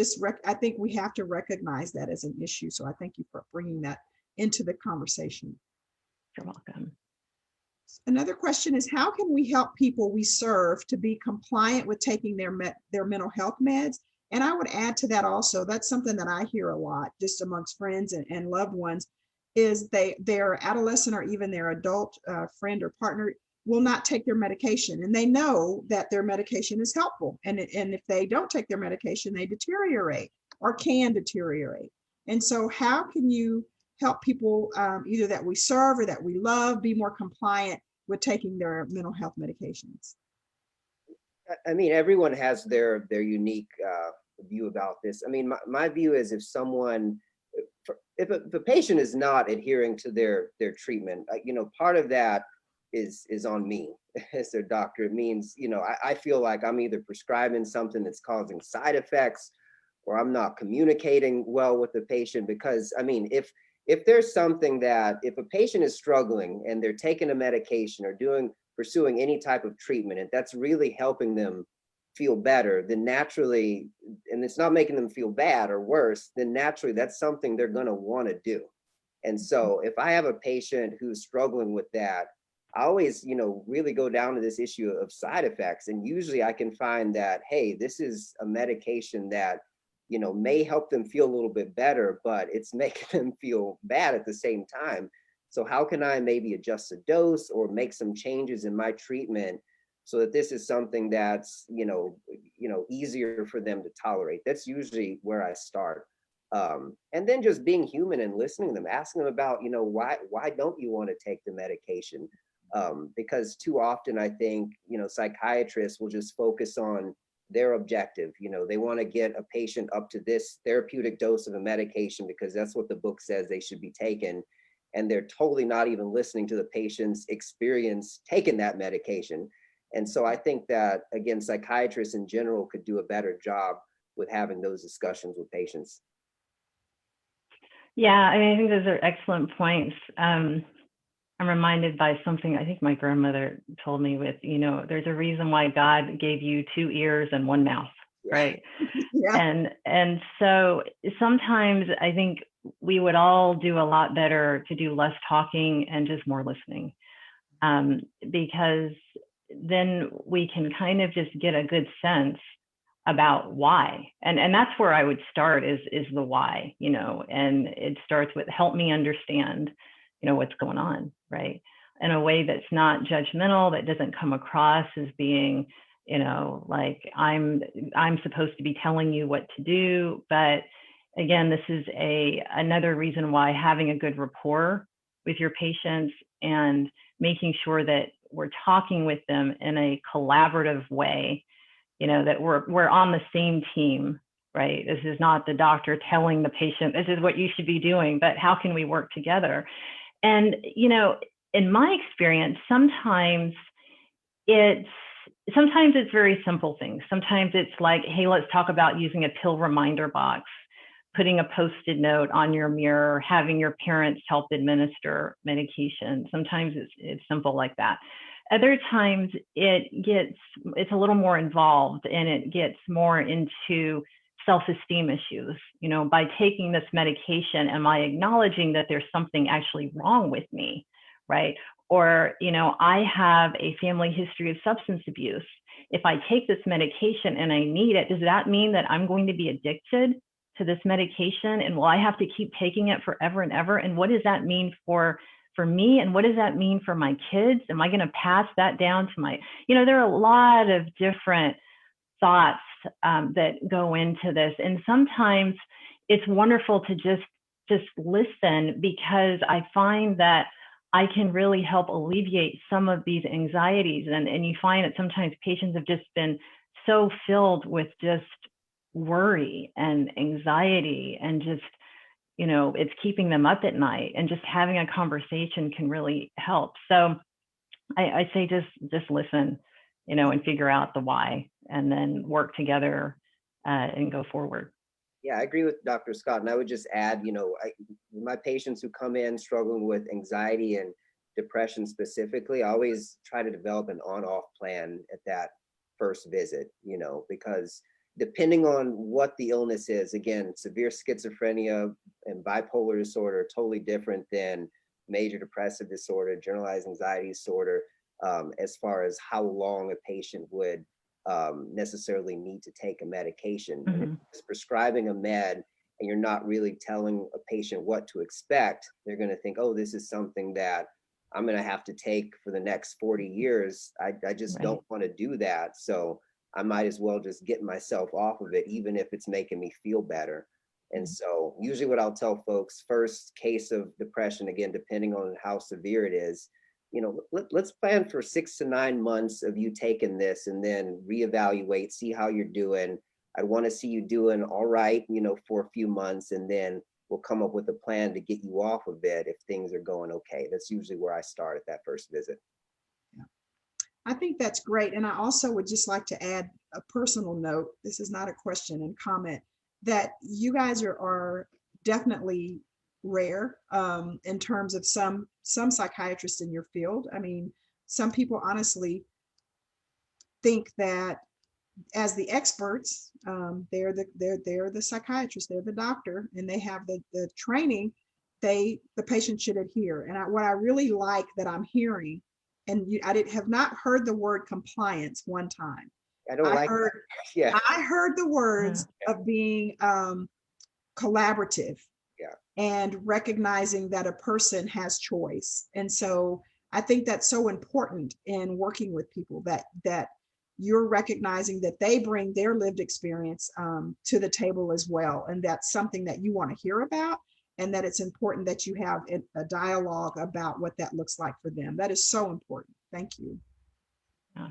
I think we have to recognize that as an issue. So I thank you for bringing that into the conversation. You're welcome. Another question is, how can we help people we serve to be compliant with taking their mental health meds? And I would add to that also, that's something that I hear a lot just amongst friends and loved ones, is their adolescent or even their adult friend or partner will not take their medication. And they know that their medication is helpful. And if they don't take their medication, they deteriorate or can deteriorate. And so how can you help people either that we serve or that we love be more compliant with taking their mental health medications? I mean, everyone has their unique view about this. I mean, my view is if a patient is not adhering to their treatment, you know, part of that is on me as their doctor. It means, you know, I feel like I'm either prescribing something that's causing side effects or I'm not communicating well with the patient. Because I mean, if there's something that, if a patient is struggling and they're taking a medication or pursuing any type of treatment, and that's really helping them feel better, then naturally, and it's not making them feel bad or worse, then naturally that's something they're going to want to do. And so if I have a patient who's struggling with that, I always, you know, really go down to this issue of side effects. And usually I can find that, hey, this is a medication that, you know, may help them feel a little bit better, but it's making them feel bad at the same time. So how can I maybe adjust the dose or make some changes in my treatment so that this is something that's, you know, easier for them to tolerate? That's usually where I start. And then just being human and listening to them, asking them about, you know, why don't you want to take the medication? Because too often I think, you know, psychiatrists will just focus on their objective. You know, they want to get a patient up to this therapeutic dose of a medication because that's what the book says they should be taking. And they're totally not even listening to the patient's experience taking that medication. And so I think that, again, psychiatrists in general could do a better job with having those discussions with patients. Yeah, I mean, I think those are excellent points. I'm reminded by something I think my grandmother told me with, you know, there's a reason why God gave you 2 ears and 1 mouth, right? Yeah. And so sometimes I think we would all do a lot better to do less talking and just more listening, because then we can kind of just get a good sense about why. And that's where I would start is the why, you know, and it starts with help me understand, you know, what's going on, right? In a way that's not judgmental, that doesn't come across as being, you know, like I'm supposed to be telling you what to do. But again, this is another reason why having a good rapport with your patients and making sure that we're talking with them in a collaborative way, you know, that we're on the same team, right? This is not the doctor telling the patient, this is what you should be doing, but how can we work together? And, you know, in my experience, sometimes it's very simple things. Sometimes it's like, hey, let's talk about using a pill reminder box, putting a Post-it note on your mirror, having your parents help administer medication. Sometimes it's simple like that. Other times it's a little more involved and it gets more into self-esteem issues. You know, by taking this medication, am I acknowledging that there's something actually wrong with me, right? Or, I have a family history of substance abuse. If I take this medication and I need it, does that mean that I'm going to be addicted to this medication? And will I have to keep taking it forever and ever? And what does that mean for me? And what does that mean for my kids? Am I going to pass that down to my, there are a lot of different thoughts that go into this. And sometimes it's wonderful to just listen, because I find that I can really help alleviate some of these anxieties. And you find that sometimes patients have just been so filled with just worry and anxiety, and just, it's keeping them up at night, and just having a conversation can really help. So I say just listen, and figure out the why, and then work together and go forward. Yeah, I agree with Dr. Scott. And I would just add, my patients who come in struggling with anxiety and depression specifically, I always try to develop an on-off plan at that first visit, because depending on what the illness is, again, severe schizophrenia and bipolar disorder are totally different than major depressive disorder, generalized anxiety disorder, as far as how long a patient would necessarily need to take a medication. And if it's prescribing a med and you're not really telling a patient what to expect, they're going to think, oh, this is something that I'm going to have to take for the next 40 years. I just don't want to do that. So I might as well just get myself off of it, even if it's making me feel better. And so usually what I'll tell folks, first case of depression, again, depending on how severe it is, let's plan for 6 to 9 months of you taking this, and then reevaluate, see how you're doing. I want to see you doing all right, for a few months, and then we'll come up with a plan to get you off of it if things are going okay. That's usually where I start at that first visit. Yeah. I think that's great. And I also would just like to add a personal note. This is not a question and comment, that you guys are definitely rare in terms of some psychiatrists in your field. I mean, some people honestly think that as the experts, they're the psychiatrist, they're the doctor, and they have the training. The patient should adhere. And what I really like that I'm hearing, and I have not heard the word compliance one time. I heard the words of being collaborative. And recognizing that a person has choice. And so I think that's so important in working with people, that you're recognizing that they bring their lived experience to the table as well. And that's something that you want to hear about, and that it's important that you have a dialogue about what that looks like for them. That is so important. Thank you. Yeah.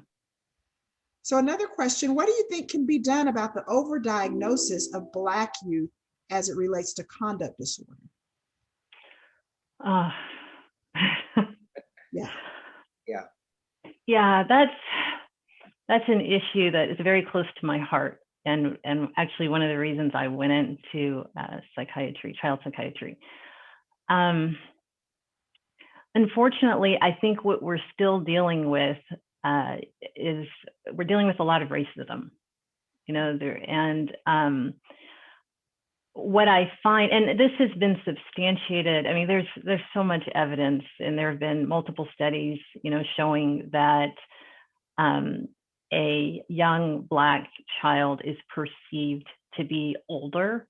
So another question, what do you think can be done about the overdiagnosis of Black youth as it relates to conduct disorder? Yeah, that's an issue that is very close to my heart, and actually one of the reasons I went into psychiatry, child psychiatry. Unfortunately, I think what we're still dealing with is we're dealing with a lot of racism, what I find, and this has been substantiated, I mean, there's so much evidence, and there have been multiple studies, showing that a young Black child is perceived to be older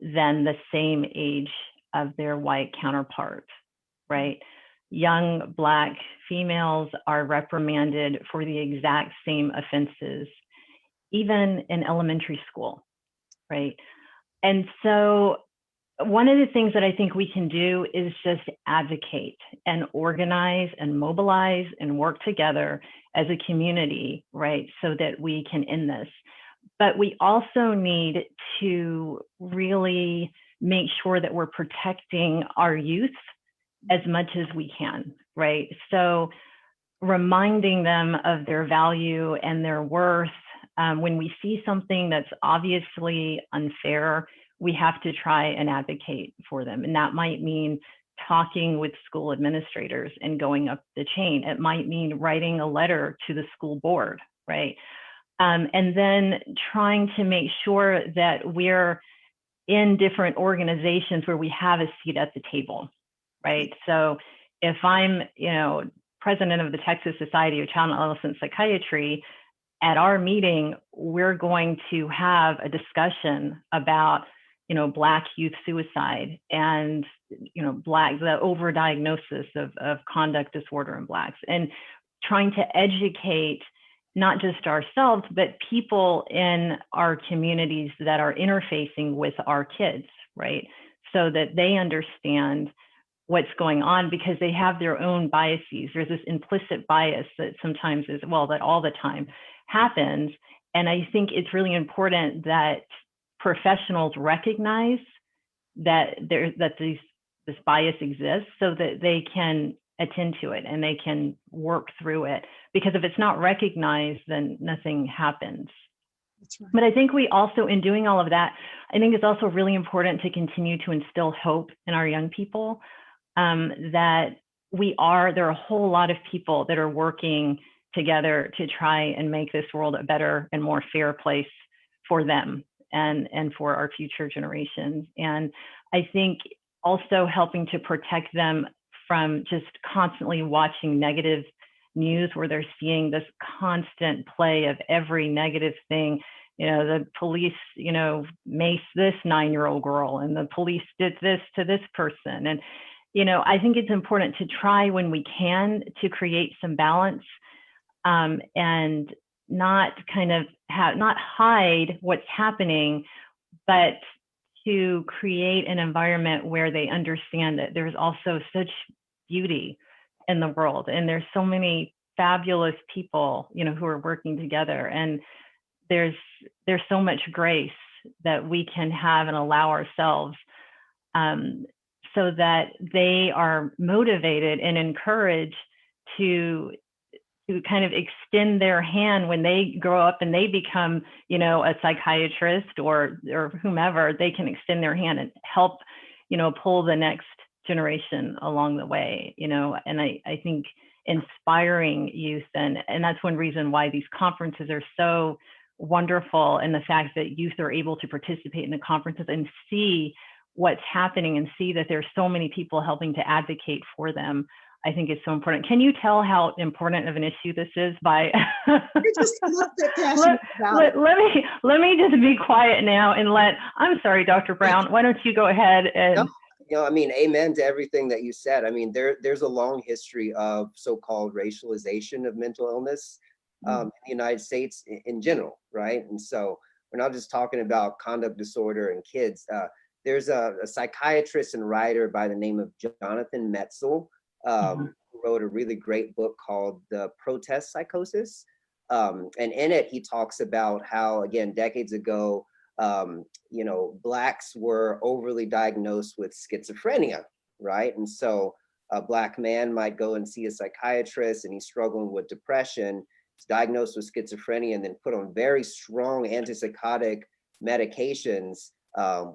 than the same age of their white counterpart, right? Young Black females are reprimanded for the exact same offenses, even in elementary school, right? And so one of the things that I think we can do is just advocate and organize and mobilize and work together as a community, right? So that we can end this. But we also need to really make sure that we're protecting our youth as much as we can, right? So reminding them of their value and their worth. When we see something that's obviously unfair, we have to try and advocate for them. And that might mean talking with school administrators and going up the chain. It might mean writing a letter to the school board, right? And then trying to make sure that we're in different organizations where we have a seat at the table, right? So if I'm, president of the Texas Society of Child and Adolescent Psychiatry, at our meeting, we're going to have a discussion about, Black youth suicide and, the overdiagnosis of conduct disorder in Blacks, and trying to educate not just ourselves, but people in our communities that are interfacing with our kids, right? So that they understand what's going on, because they have their own biases. There's this implicit bias that sometimes is, well, that all the time happens. And I think it's really important that professionals recognize that this bias exists, so that they can attend to it and they can work through it. Because if it's not recognized, then nothing happens. That's right. But I think we also, in doing all of that, I think it's also really important to continue to instill hope in our young people, that there are a whole lot of people that are working together to try and make this world a better and more fair place for them and for our future generations. And I think also helping to protect them from just constantly watching negative news, where they're seeing this constant play of every negative thing. The police, maced this 9-year-old girl, and the police did this to this person. And, I think it's important to try, when we can, to create some balance, and not not hide what's happening, but to create an environment where they understand that there's also such beauty in the world, and there's so many fabulous people, who are working together, and there's so much grace that we can have and allow ourselves, so that they are motivated and encouraged to kind of extend their hand when they grow up and they become, a psychiatrist or whomever. They can extend their hand and help, pull the next generation along the way, and I think inspiring youth, and that's one reason why these conferences are so wonderful, and the fact that youth are able to participate in the conferences and see what's happening and see that there's so many people helping to advocate for them, I think is so important. Can you tell how important of an issue this is by You're just a little bit passionate about it. let me just be quiet now and I'm sorry, Dr. Brown, why don't you go ahead and No, amen to everything that you said. There's a long history of so-called racialization of mental illness in the United States in general, right? And so we're not just talking about conduct disorder in kids. There's a psychiatrist and writer by the name of Jonathan Metzl, who wrote a really great book called The Protest Psychosis. And in it, he talks about how, again, decades ago, Blacks were overly diagnosed with schizophrenia, right? And so a Black man might go and see a psychiatrist, and he's struggling with depression. He's diagnosed with schizophrenia and then put on very strong antipsychotic medications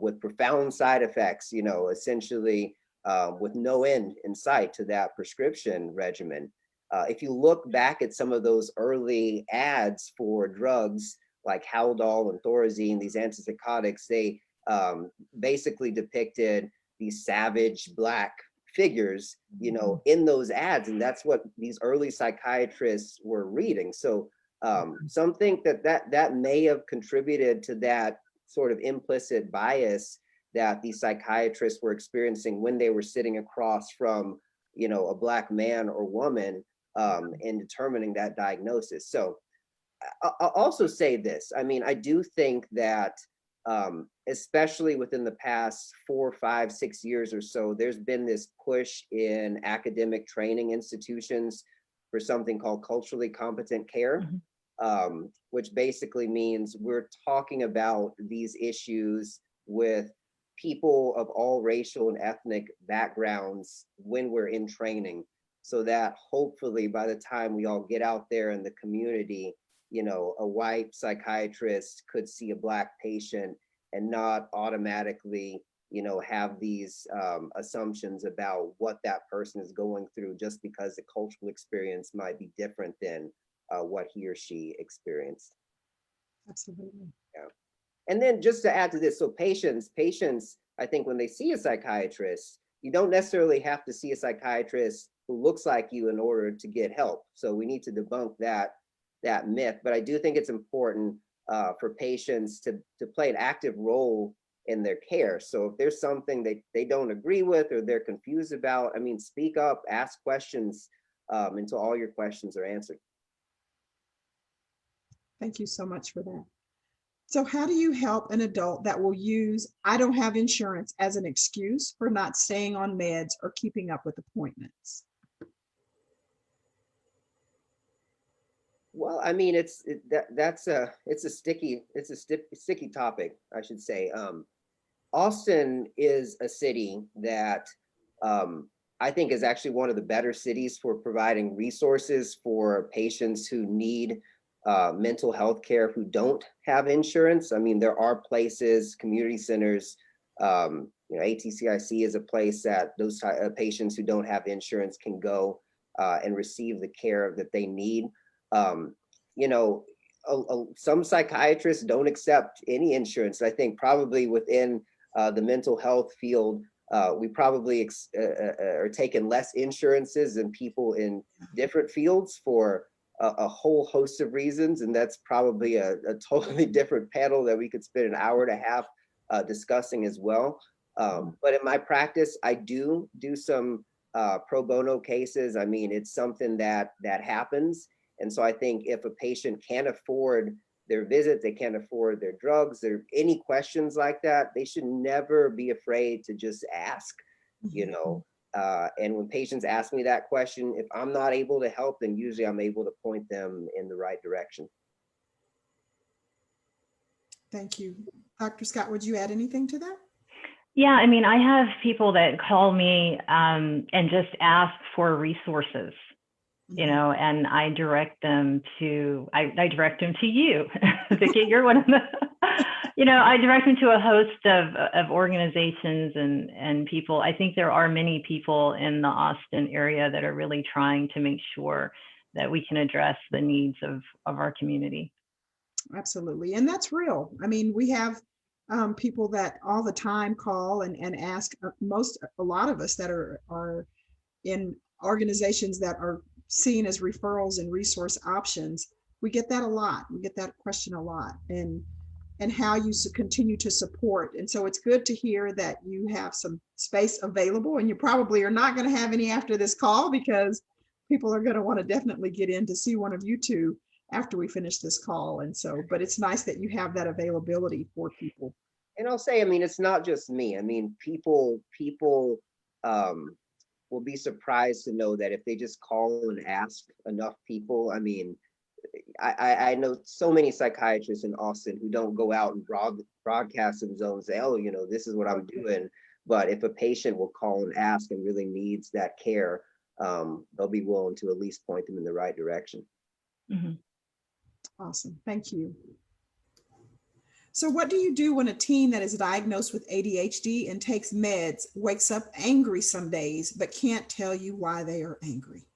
with profound side effects, essentially with no end in sight to that prescription regimen. If you look back at some of those early ads for drugs like Haldol and Thorazine, these antipsychotics, they basically depicted these savage Black figures, in those ads. And that's what these early psychiatrists were reading. So some think that may have contributed to that sort of implicit bias that these psychiatrists were experiencing when they were sitting across from, a Black man or woman in determining that diagnosis. So I'll also say this. I do think that, especially within the past 4, 5, 6 years or so, there's been this push in academic training institutions for something called culturally competent care, which basically means we're talking about these issues with people of all racial and ethnic backgrounds when we're in training, so that hopefully by the time we all get out there in the community, a white psychiatrist could see a Black patient and not automatically, have these assumptions about what that person is going through just because the cultural experience might be different than what he or she experienced. Absolutely. Yeah. And then just to add to this, so patients, I think when they see a psychiatrist, you don't necessarily have to see a psychiatrist who looks like you in order to get help. So we need to debunk that myth. But I do think it's important for patients to play an active role in their care. So if there's something they don't agree with or they're confused about, I mean, speak up, ask questions until all your questions are answered. Thank you so much for that. So how do you help an adult that will use "I don't have insurance" as an excuse for not staying on meds or keeping up with appointments? Well, I mean, it's a sticky topic, I should say. Austin is a city that I think is actually one of the better cities for providing resources for patients who need mental health care who don't have insurance. I mean, there are places, community centers, ATCIC is a place that those patients who don't have insurance can go and receive the care that they need. Some psychiatrists don't accept any insurance. I think probably within the mental health field, we probably are taking less insurances than people in different fields for a whole host of reasons. And that's probably a totally different panel that we could spend an hour and a half discussing as well. But in my practice, I do some pro bono cases. I mean, it's something that happens. And so I think if a patient can't afford their visit, they can't afford their drugs, there any questions like that, they should never be afraid to just ask, and when patients ask me that question, if I'm not able to help, then usually I'm able to point them in the right direction. Thank you. Dr. Scott, would you add anything to that? Yeah, I mean, I have people that call me and just ask for resources, and I direct them to you, Vicki. You're one of the, I direct them to a host of organizations and people. I think there are many people in the Austin area that are really trying to make sure that we can address the needs of our community. Absolutely. And that's real. I mean, we have people that all the time call and ask. A lot of us that are in organizations that are seen as referrals and resource options, we get that a lot. We get that question a lot, and how you continue to support. And so it's good to hear that you have some space available, and you probably are not going to have any after this call, because people are going to want to definitely get in to see one of you two after we finish this call. And so, but it's nice that you have that availability for people. And I'll say, I mean, it's not just me. I mean, people will be surprised to know that if they just call and ask enough people, I mean, I know so many psychiatrists in Austin who don't go out and broadcast themselves and say, oh, this is what I'm doing. But if a patient will call and ask and really needs that care, they'll be willing to at least point them in the right direction. Mm-hmm. Awesome. Thank you. So what do you do when a teen that is diagnosed with ADHD and takes meds wakes up angry some days, but can't tell you why they are angry?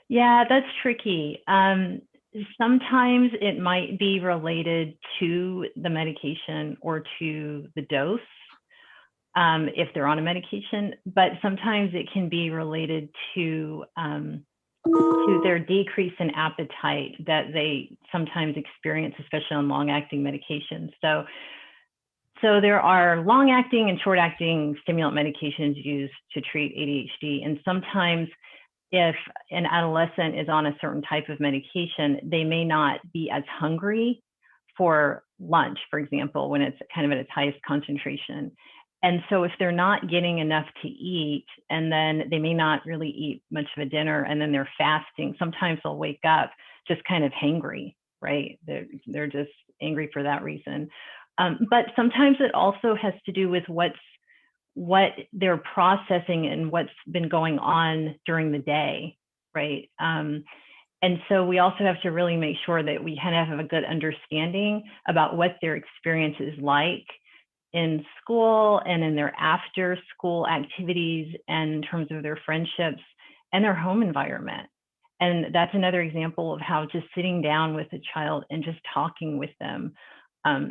Yeah, that's tricky. Sometimes it might be related to the medication or to the dose, if they're on a medication, but sometimes it can be related to their decrease in appetite that they sometimes experience, especially on long-acting medications. So there are long-acting and short-acting stimulant medications used to treat ADHD, and sometimes if an adolescent is on a certain type of medication, they may not be as hungry for lunch, for example, when it's kind of at its highest concentration. And so if they're not getting enough to eat, and then they may not really eat much of a dinner, and then they're fasting, sometimes they'll wake up just kind of hangry, right? They're just angry for that reason. But sometimes it also has to do with what they're processing and what's been going on during the day, right? And so we also have to really make sure that we kind of have a good understanding about what their experience is like in school and in their after school activities, and in terms of their friendships and their home environment. And that's another example of how just sitting down with a child and just talking with them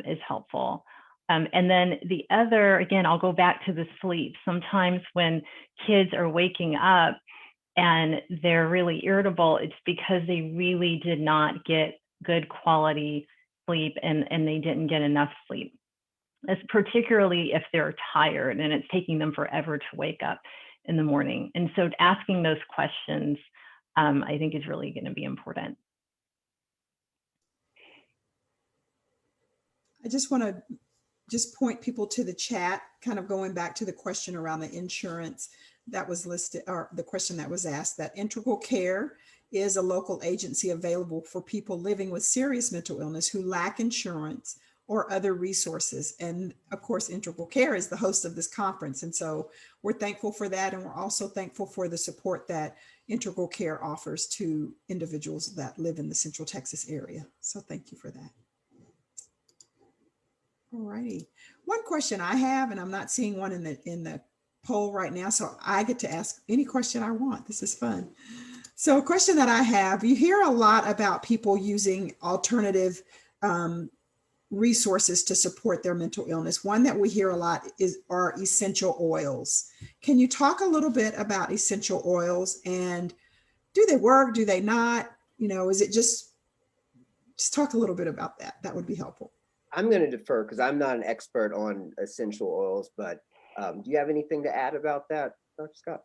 is helpful. And then the other, again, I'll go back to the sleep. Sometimes when kids are waking up and they're really irritable, it's because they really did not get good quality sleep and they didn't get enough sleep. It's particularly if they're tired and it's taking them forever to wake up in the morning. And so asking those questions, I think is really going to be important. I just want to point people to the chat, kind of going back to the question around the insurance that was listed, or the question that was asked, that Integral Care is a local agency available for people living with serious mental illness who lack insurance or other resources. And of course, Integral Care is the host of this conference. And so we're thankful for that. And we're also thankful for the support that Integral Care offers to individuals that live in the Central Texas area. So thank you for that. All righty. One question I have, and I'm not seeing one in the poll right now, so I get to ask any question I want. This is fun. So a question that I have, you hear a lot about people using alternative resources to support their mental illness. One that we hear a lot are essential oils. Can you talk a little bit about essential oils, and do they work? Do they not? You know, is it just talk a little bit about that? That would be helpful. I'm going to defer because I'm not an expert on essential oils, but do you have anything to add about that, Dr. Scott?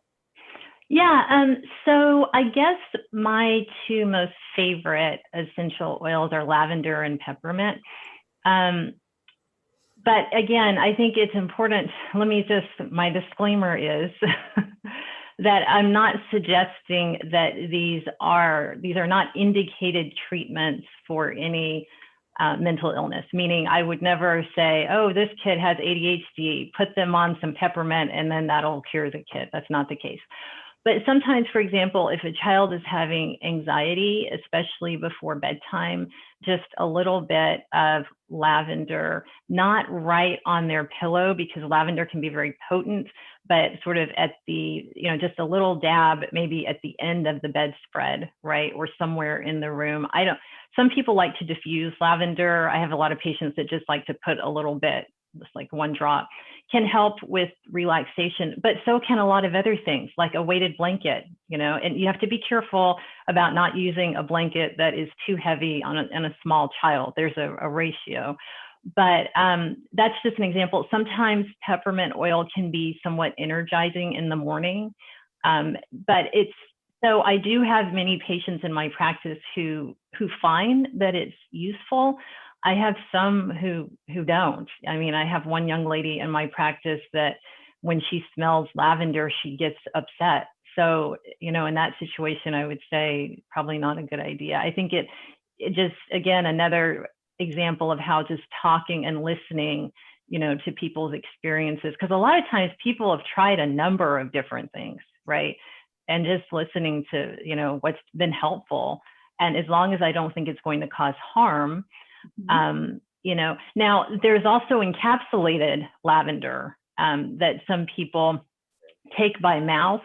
Yeah, so I guess my two most favorite essential oils are lavender and peppermint. But again, I think it's important. My disclaimer is that I'm not suggesting that these are not indicated treatments for any mental illness, meaning I would never say, oh, this kid has ADHD, put them on some peppermint and then that'll cure the kid. That's not the case. But sometimes, for example, if a child is having anxiety, especially before bedtime, just a little bit of lavender, not right on their pillow, because lavender can be very potent, but sort of at the, just a little dab, maybe at the end of the bedspread, right? Or somewhere in the room. Some people like to diffuse lavender. I have a lot of patients that just like to put a little bit, just like one drop, can help with relaxation, but so can a lot of other things, like a weighted blanket, and you have to be careful about not using a blanket that is too heavy on a small child. There's a ratio, but that's just an example. Sometimes peppermint oil can be somewhat energizing in the morning, so I do have many patients in my practice who find that it's useful. I have some who don't. I mean, I have one young lady in my practice that when she smells lavender, she gets upset. So, in that situation, I would say probably not a good idea. I think it just, again, another example of how just talking and listening, to people's experiences, because a lot of times people have tried a number of different things, right? And just listening to, what's been helpful. And as long as I don't think it's going to cause harm, now there's also encapsulated lavender that some people take by mouth.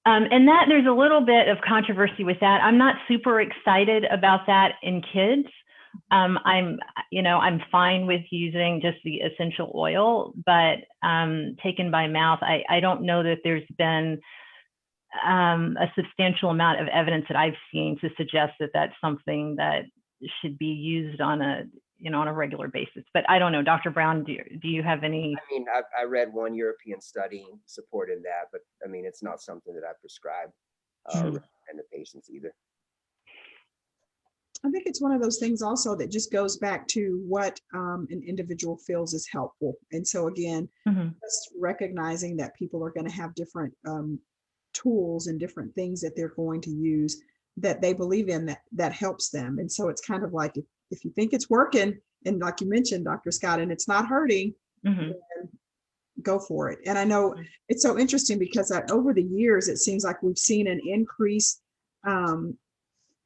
And that there's a little bit of controversy with that. I'm not super excited about that in kids. I'm fine with using just the essential oil, but taken by mouth, I don't know that there's been a substantial amount of evidence that I've seen to suggest that that's something that should be used on a regular basis. But I don't know, Dr. Brown, do you have any? I mean, I read one European study supported that, but I mean, it's not something that I prescribe or recommend to patients either. I think it's one of those things also that just goes back to what an individual feels is helpful. And so again, just recognizing that people are going to have different tools and different things that they're going to use that they believe in that helps them. And so it's kind of like, if you think it's working, and like you mentioned, Dr. Scott, and it's not hurting, then go for it. And I know it's so interesting because over the years, it seems like we've seen an increase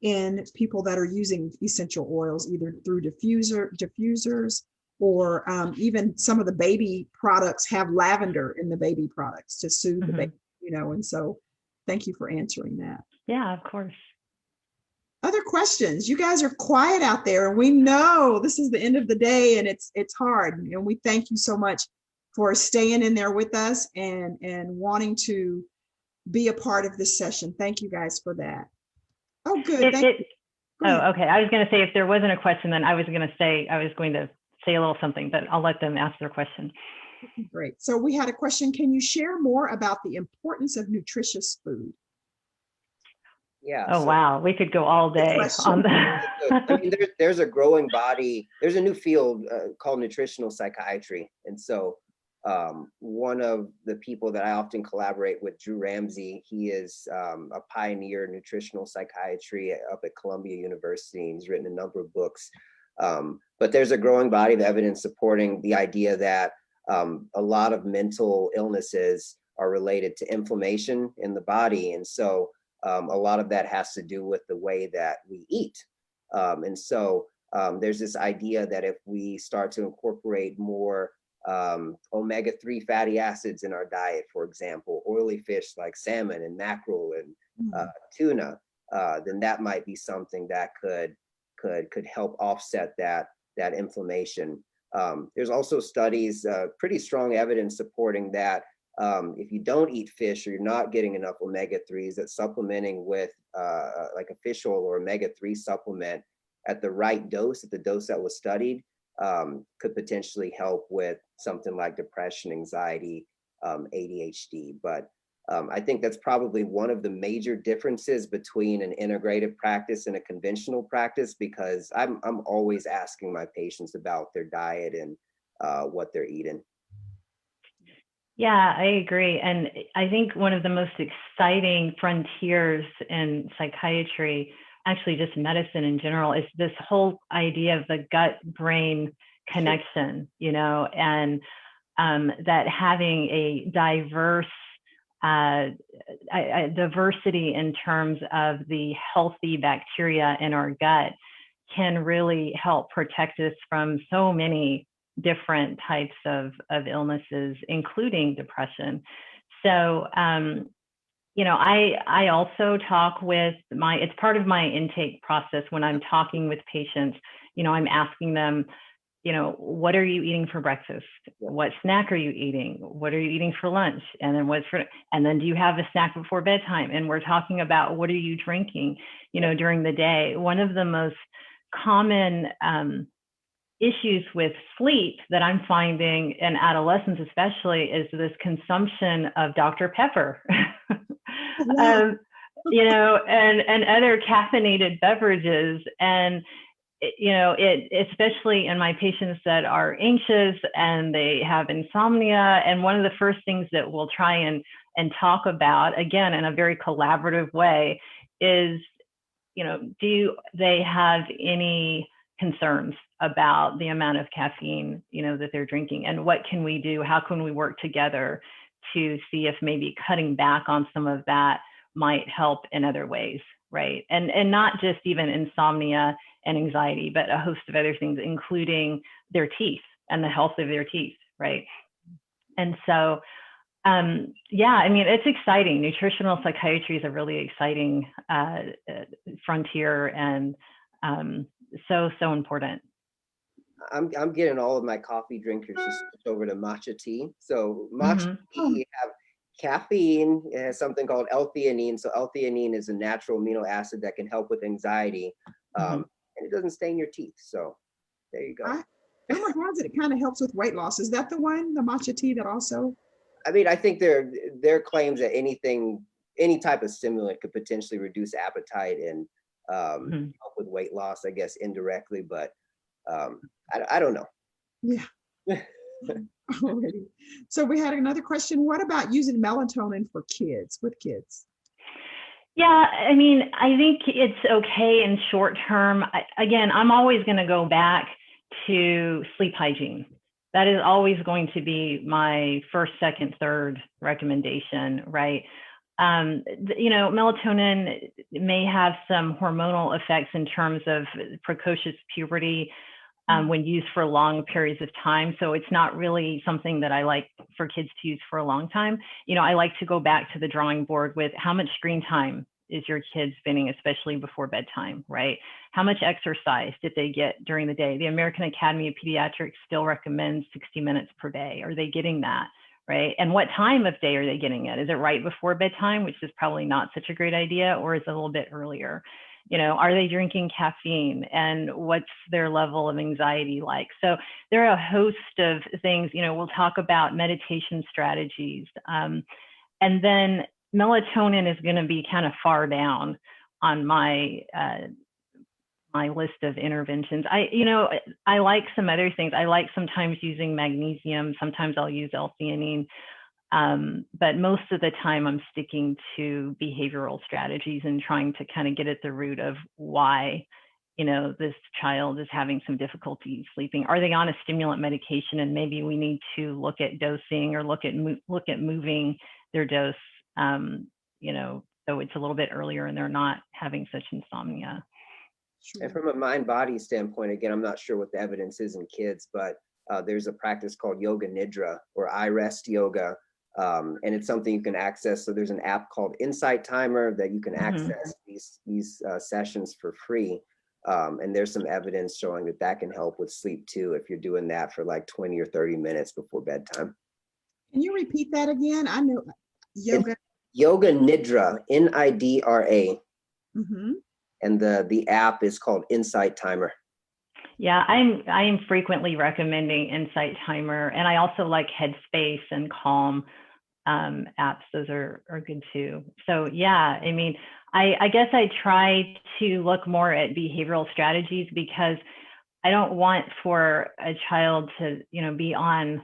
in people that are using essential oils, either through diffusers or even some of the baby products have lavender in the baby products to soothe the baby, and so thank you for answering that. Yeah, of course. Other questions? You guys are quiet out there, and we know this is the end of the day, and it's hard. And we thank you so much for staying in there with us and wanting to be a part of this session. Thank you guys for that. Oh, good. Okay. I was going to say, if there wasn't a question, then I was going to say a little something, but I'll let them ask their question. Great. So we had a question. Can you share more about the importance of nutritious food? Yeah. Oh, wow. We could go all day on that. I mean, there's a growing body. There's a new field called nutritional psychiatry. And so one of the people that I often collaborate with, Drew Ramsey, he is a pioneer in nutritional psychiatry up at Columbia University. He's written a number of books. But there's a growing body of evidence supporting the idea that a lot of mental illnesses are related to inflammation in the body. And so a lot of that has to do with the way that we eat. And so there's this idea that if we start to incorporate more omega-3 fatty acids in our diet, for example, oily fish like salmon and mackerel and tuna, then that might be something that could help offset that inflammation. There's also studies, pretty strong evidence supporting that if you don't eat fish or you're not getting enough omega-3s, that supplementing with like a fish oil or omega-3 supplement at the right dose, at the dose that was studied, could potentially help with something like depression, anxiety, ADHD. But I think that's probably one of the major differences between an integrative practice and a conventional practice, because I'm always asking my patients about their diet and what they're eating. Yeah, I agree. And I think one of the most exciting frontiers in psychiatry, actually just medicine in general, is this whole idea of the gut-brain connection, and that having a diversity in terms of the healthy bacteria in our gut can really help protect us from so many different types of illnesses, including depression. So, I also talk with it's part of my intake process when I'm talking with patients. I'm asking them, what are you eating for breakfast? What snack are you eating? What are you eating for lunch? And then do you have a snack before bedtime? And we're talking about, what are you drinking, during the day? One of the most common issues with sleep that I'm finding in adolescents especially is this consumption of Dr. Pepper, and other caffeinated beverages. And, especially in my patients that are anxious and they have insomnia. And one of the first things that we'll try and talk about, again, in a very collaborative way, is, do they have any concerns about the amount of caffeine, that they're drinking, and what can we do? How can we work together to see if maybe cutting back on some of that might help in other ways, right? And not just even insomnia and anxiety, but a host of other things, including their teeth and the health of their teeth, right? And so, it's exciting. Nutritional psychiatry is a really exciting frontier, and so important. I'm getting all of my coffee drinkers to switch over to matcha tea. So matcha tea have caffeine. It has something called L-theanine. So L-theanine is a natural amino acid that can help with anxiety, and it doesn't stain your teeth. So there you go. Rumor has it kind of helps with weight loss. Is that the one, the matcha tea, that also? I mean, I think there claims that any type of stimulant could potentially reduce appetite and help with weight loss, I guess, indirectly, but I don't know. Yeah. Alrighty. So we had another question. What about using melatonin for kids, with kids? Yeah, I mean, I think it's okay in short term. Again, I'm always going to go back to sleep hygiene. That is always going to be my first, second, third recommendation, right? Melatonin may have some hormonal effects in terms of precocious puberty when used for long periods of time. So it's not really something that I like for kids to use for a long time. I like to go back to the drawing board with how much screen time is your kid spending, especially before bedtime, right? How much exercise did they get during the day? The American Academy of Pediatrics still recommends 60 minutes per day. Are they getting that, right? And what time of day are they getting it? Is it right before bedtime, which is probably not such a great idea, or is it a little bit earlier? You know, are they drinking caffeine, and what's their level of anxiety like? So there are a host of things. You know, we'll talk about meditation strategies. And then melatonin is going to be kind of far down on my my list of interventions. I like some other things. I like sometimes using magnesium. Sometimes I'll use L-theanine. But most of the time I'm sticking to behavioral strategies and trying to kind of get at the root of why, you know, this child is having some difficulty sleeping. Are they on a stimulant medication? And maybe we need to look at dosing or look at moving their dose, you know, so it's a little bit earlier and they're not having such insomnia. And from a mind-body standpoint, again, I'm not sure what the evidence is in kids, but there's a practice called yoga nidra or I rest yoga. And it's something you can access. So there's an app called Insight Timer that you can access these sessions for free. And there's some evidence showing that that can help with sleep too, if you're doing that for like 20 or 30 minutes before bedtime. Can you repeat that again? I know yoga. It's yoga nidra, Nidra. Mm-hmm. And the app is called Insight Timer. Yeah, I am frequently recommending Insight Timer, and I also like Headspace and Calm apps. Those are good too. So yeah, I mean, I guess I try to look more at behavioral strategies because I don't want for a child to, you know, be on,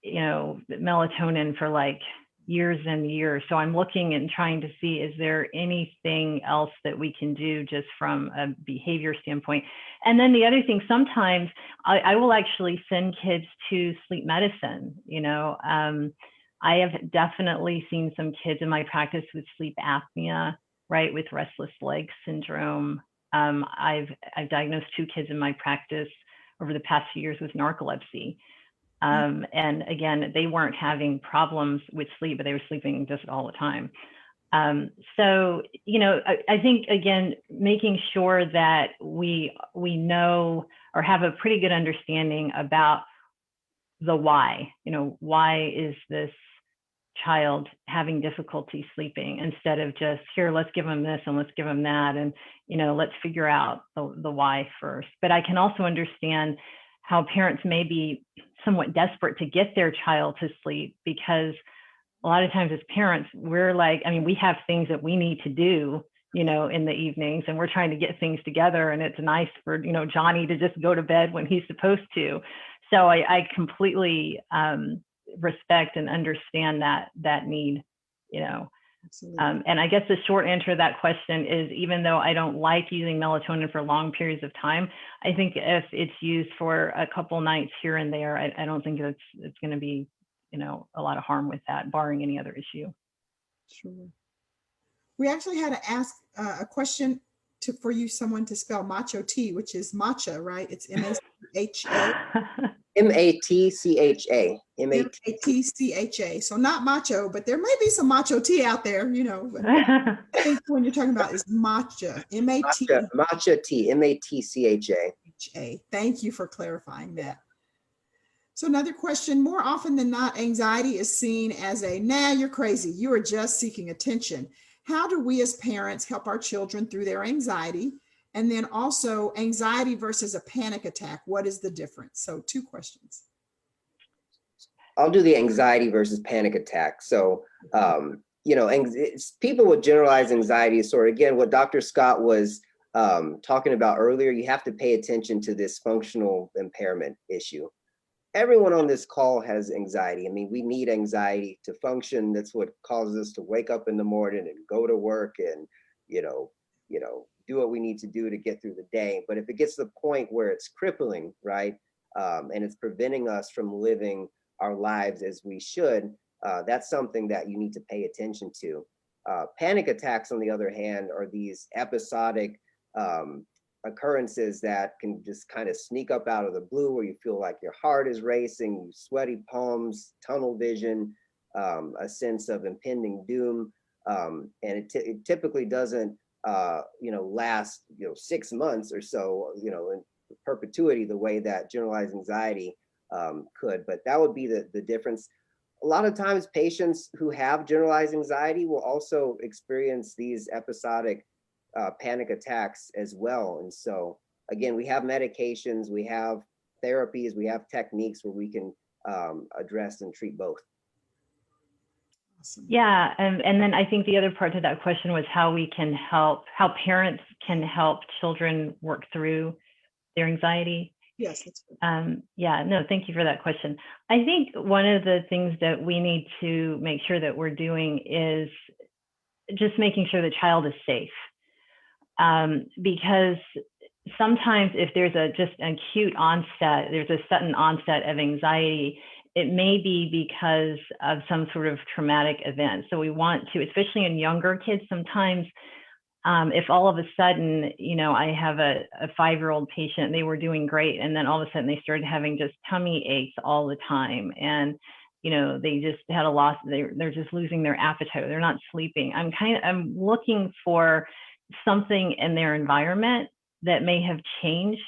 you know, melatonin for like years and years. So I'm looking and trying to see, is there anything else that we can do just from a behavior standpoint? And then the other thing, sometimes I will actually send kids to sleep medicine. You know, I have definitely seen some kids in my practice with sleep apnea, right, with restless leg syndrome. I've diagnosed 2 kids in my practice over the past few years with narcolepsy. And again, they weren't having problems with sleep, but they were sleeping just all the time. So, you know, I think, again, making sure that we know or have a pretty good understanding about the why, you know, why is this child having difficulty sleeping, instead of just, here, let's give them this and let's give them that. And, you know, let's figure out the why first. But I can also understand how parents may be somewhat desperate to get their child to sleep, because a lot of times as parents, we're like, I mean, we have things that we need to do, you know, in the evenings, and we're trying to get things together. And it's nice for, you know, Johnny to just go to bed when he's supposed to. So I completely respect and understand that need, you know. And I guess the short answer to that question is, even though I don't like using melatonin for long periods of time, I think if it's used for a couple nights here and there, I don't think it's going to be, you know, a lot of harm with that, barring any other issue. Sure. We actually had to ask a question for you, someone to spell macho tea, which is matcha, right? It's M-A-C-H-A. M-A-T-C-H-A. M-A-T-C-H-A. So not macho, but there may be some macho tea out there, you know. But I think when you're talking about is matcha, M-A-T. Matcha tea, M-A-T-C-H-A. Thank you for clarifying that. So another question, more often than not, anxiety is seen as a, nah, you're crazy. You are just seeking attention. How do we as parents help our children through their anxiety? And then also anxiety versus a panic attack. What is the difference? So 2 questions. I'll do the anxiety versus panic attack. So, you know, people with generalized anxiety is sort of, again, what Dr. Scott was talking about earlier. You have to pay attention to this functional impairment issue. Everyone on this call has anxiety. I mean, we need anxiety to function. That's what causes us to wake up in the morning and go to work and, you know, do what we need to do to get through the day. But if it gets to the point where it's crippling, right, and it's preventing us from living our lives as we should, that's something that you need to pay attention to. Panic attacks, on the other hand, are these episodic occurrences that can just kind of sneak up out of the blue, where you feel like your heart is racing, sweaty palms, tunnel vision, a sense of impending doom. And it typically doesn't, last, 6 months or so, in perpetuity, the way that generalized anxiety could. But that would be the difference. A lot of times patients who have generalized anxiety will also experience these episodic panic attacks as well. And so again, we have medications, we have therapies, we have techniques where we can address and treat both. Awesome. Yeah, and then I think the other part to that question was how we can help, how parents can help children work through their anxiety. Yes, that's good. Yeah, no, thank you for that question. I think one of the things that we need to make sure that we're doing is just making sure the child is safe. Because sometimes if there's just an acute onset, there's a sudden onset of anxiety, it may be because of some sort of traumatic event. So we want to, especially in younger kids, sometimes if all of a sudden, I have a 5-year-old patient, they were doing great, and then all of a sudden they started having just tummy aches all the time, and they just had a loss. They're just losing their appetite. They're not sleeping. I'm looking for something in their environment that may have changed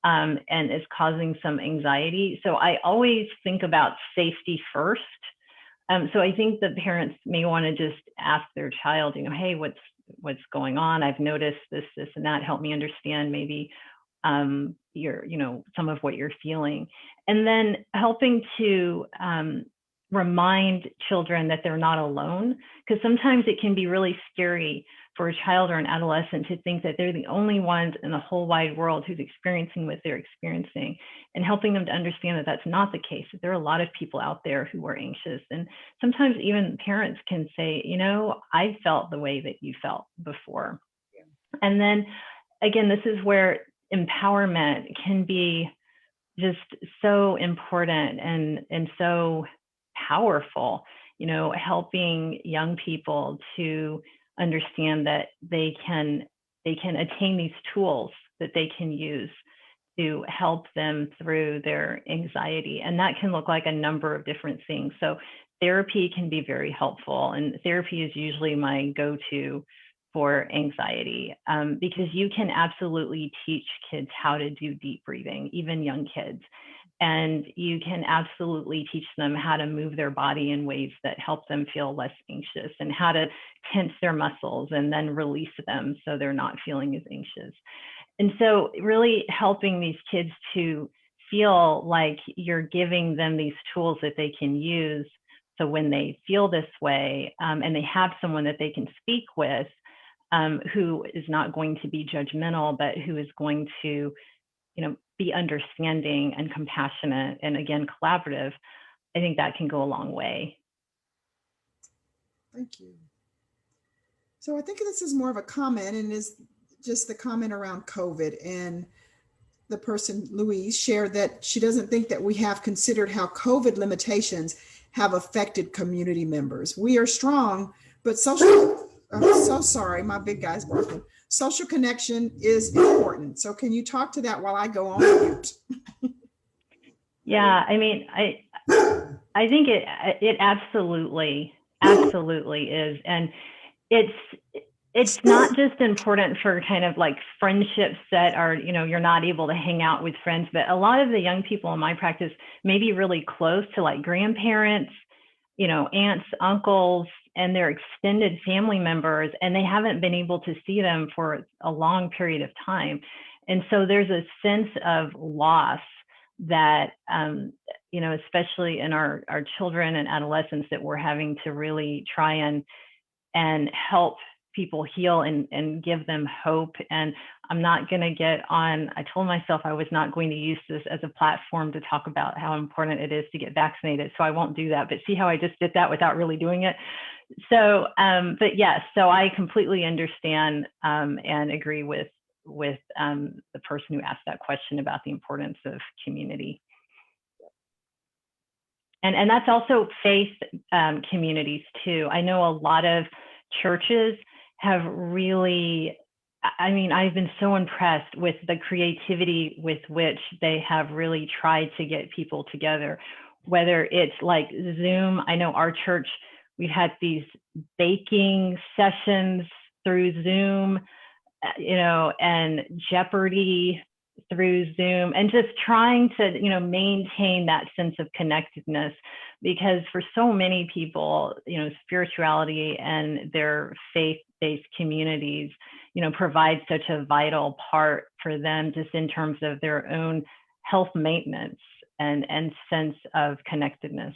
and is causing some anxiety. So I always think about safety first. So I think that parents may want to just ask their child, hey, what's going on? I've noticed this, and that. Help me understand maybe some of what you're feeling. And then helping to remind children that they're not alone, because sometimes it can be really scary for a child or an adolescent to think that they're the only ones in the whole wide world who's experiencing what they're experiencing, and helping them to understand that that's not the case, that there are a lot of people out there who are anxious. And sometimes even parents can say, I felt the way that you felt before. Yeah. And then again, this is where empowerment can be just so important and so powerful, helping young people to understand that they can attain these tools that they can use to help them through their anxiety. And that can look like a number of different things. So therapy can be very helpful, and therapy is usually my go-to for anxiety, because you can absolutely teach kids how to do deep breathing, even young kids. And you can absolutely teach them how to move their body in ways that help them feel less anxious, and how to tense their muscles and then release them so they're not feeling as anxious. And so really helping these kids to feel like you're giving them these tools that they can use. So when they feel this way, and they have someone that they can speak with, who is not going to be judgmental, but who is going to be understanding and compassionate, and again, collaborative, I think that can go a long way. Thank you. So I think this is more of a comment, and is just the comment around COVID. And the person, Louise, shared that she doesn't think that we have considered how COVID limitations have affected community members. We are strong, but social, I'm so sorry, my big guy's barking. Social connection is important. So can you talk to that while I go on mute? Yeah, I mean, I think it absolutely is. And it's not just important for kind of like friendships that are, you're not able to hang out with friends, but a lot of the young people in my practice may be really close to like grandparents, aunts, uncles, and their extended family members, and they haven't been able to see them for a long period of time. And so there's a sense of loss that, especially in our children and adolescents, that we're having to really try and help people heal and give them hope. And I'm not going to get on, I told myself I was not going to use this as a platform to talk about how important it is to get vaccinated. So I won't do that, but see how I just did that without really doing it. So, but yes, so I completely understand and agree with the person who asked that question about the importance of community. And that's also faith communities too. I know a lot of churches have really, I've been so impressed with the creativity with which they have really tried to get people together, whether it's like Zoom. I know our church, we've had these baking sessions through Zoom, and Jeopardy through Zoom, and just trying to, maintain that sense of connectedness, because for so many people, spirituality and their faith-based communities, provide such a vital part for them, just in terms of their own health maintenance and sense of connectedness.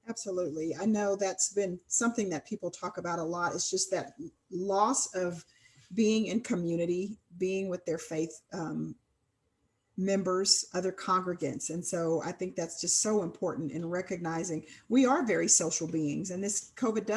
Absolutely. I know that's been something that people talk about a lot. It's just that loss of being in community, being with their faith members, other congregants. And so I think that's just so important in recognizing we are very social beings, and this COVID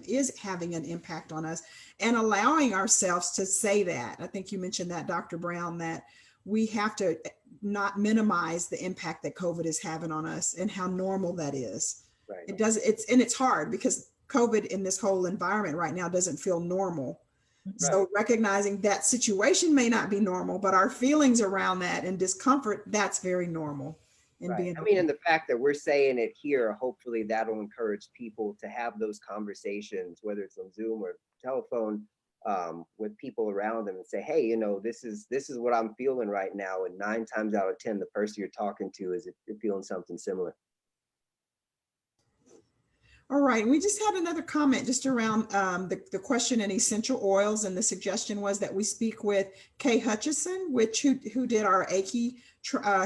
is having an impact on us, and allowing ourselves to say that. I think you mentioned that, Dr. Brown, that we have to not minimize the impact that COVID is having on us and how normal that is. Right. It's hard because COVID in this whole environment right now doesn't feel normal. Right. So recognizing that situation may not be normal, but our feelings around that and discomfort, that's very normal. Right. And the fact that we're saying it here, hopefully that'll encourage people to have those conversations, whether it's on Zoom or telephone, with people around them, and say, hey, this is what I'm feeling right now. And 9 times out of 10, the person you're talking to is feeling something similar. All right, we just had another comment just around the question in essential oils, and the suggestion was that we speak with Kay Hutchison, who did our Aki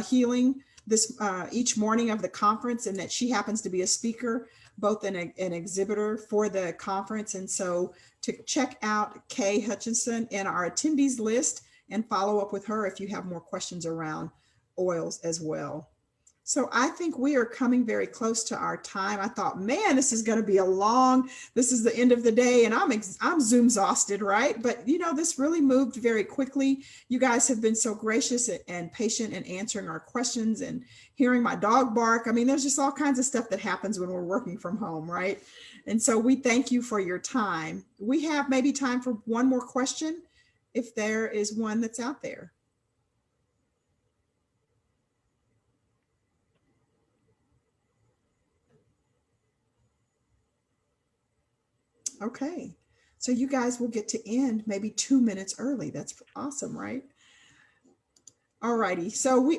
healing this each morning of the conference, and that she happens to be a speaker, both an exhibitor for the conference. And so to check out Kay Hutchison in our attendees list and follow up with her if you have more questions around oils as well. So I think we are coming very close to our time. I thought, man, this is going to be this is the end of the day, and I'm Zoom exhausted, right? But this really moved very quickly. You guys have been so gracious and patient in answering our questions and hearing my dog bark. I mean, there's just all kinds of stuff that happens when we're working from home, right? And so we thank you for your time. We have maybe time for one more question, if there is one that's out there. Okay, so you guys will get to end maybe 2 minutes early. That's awesome, right? All righty, so we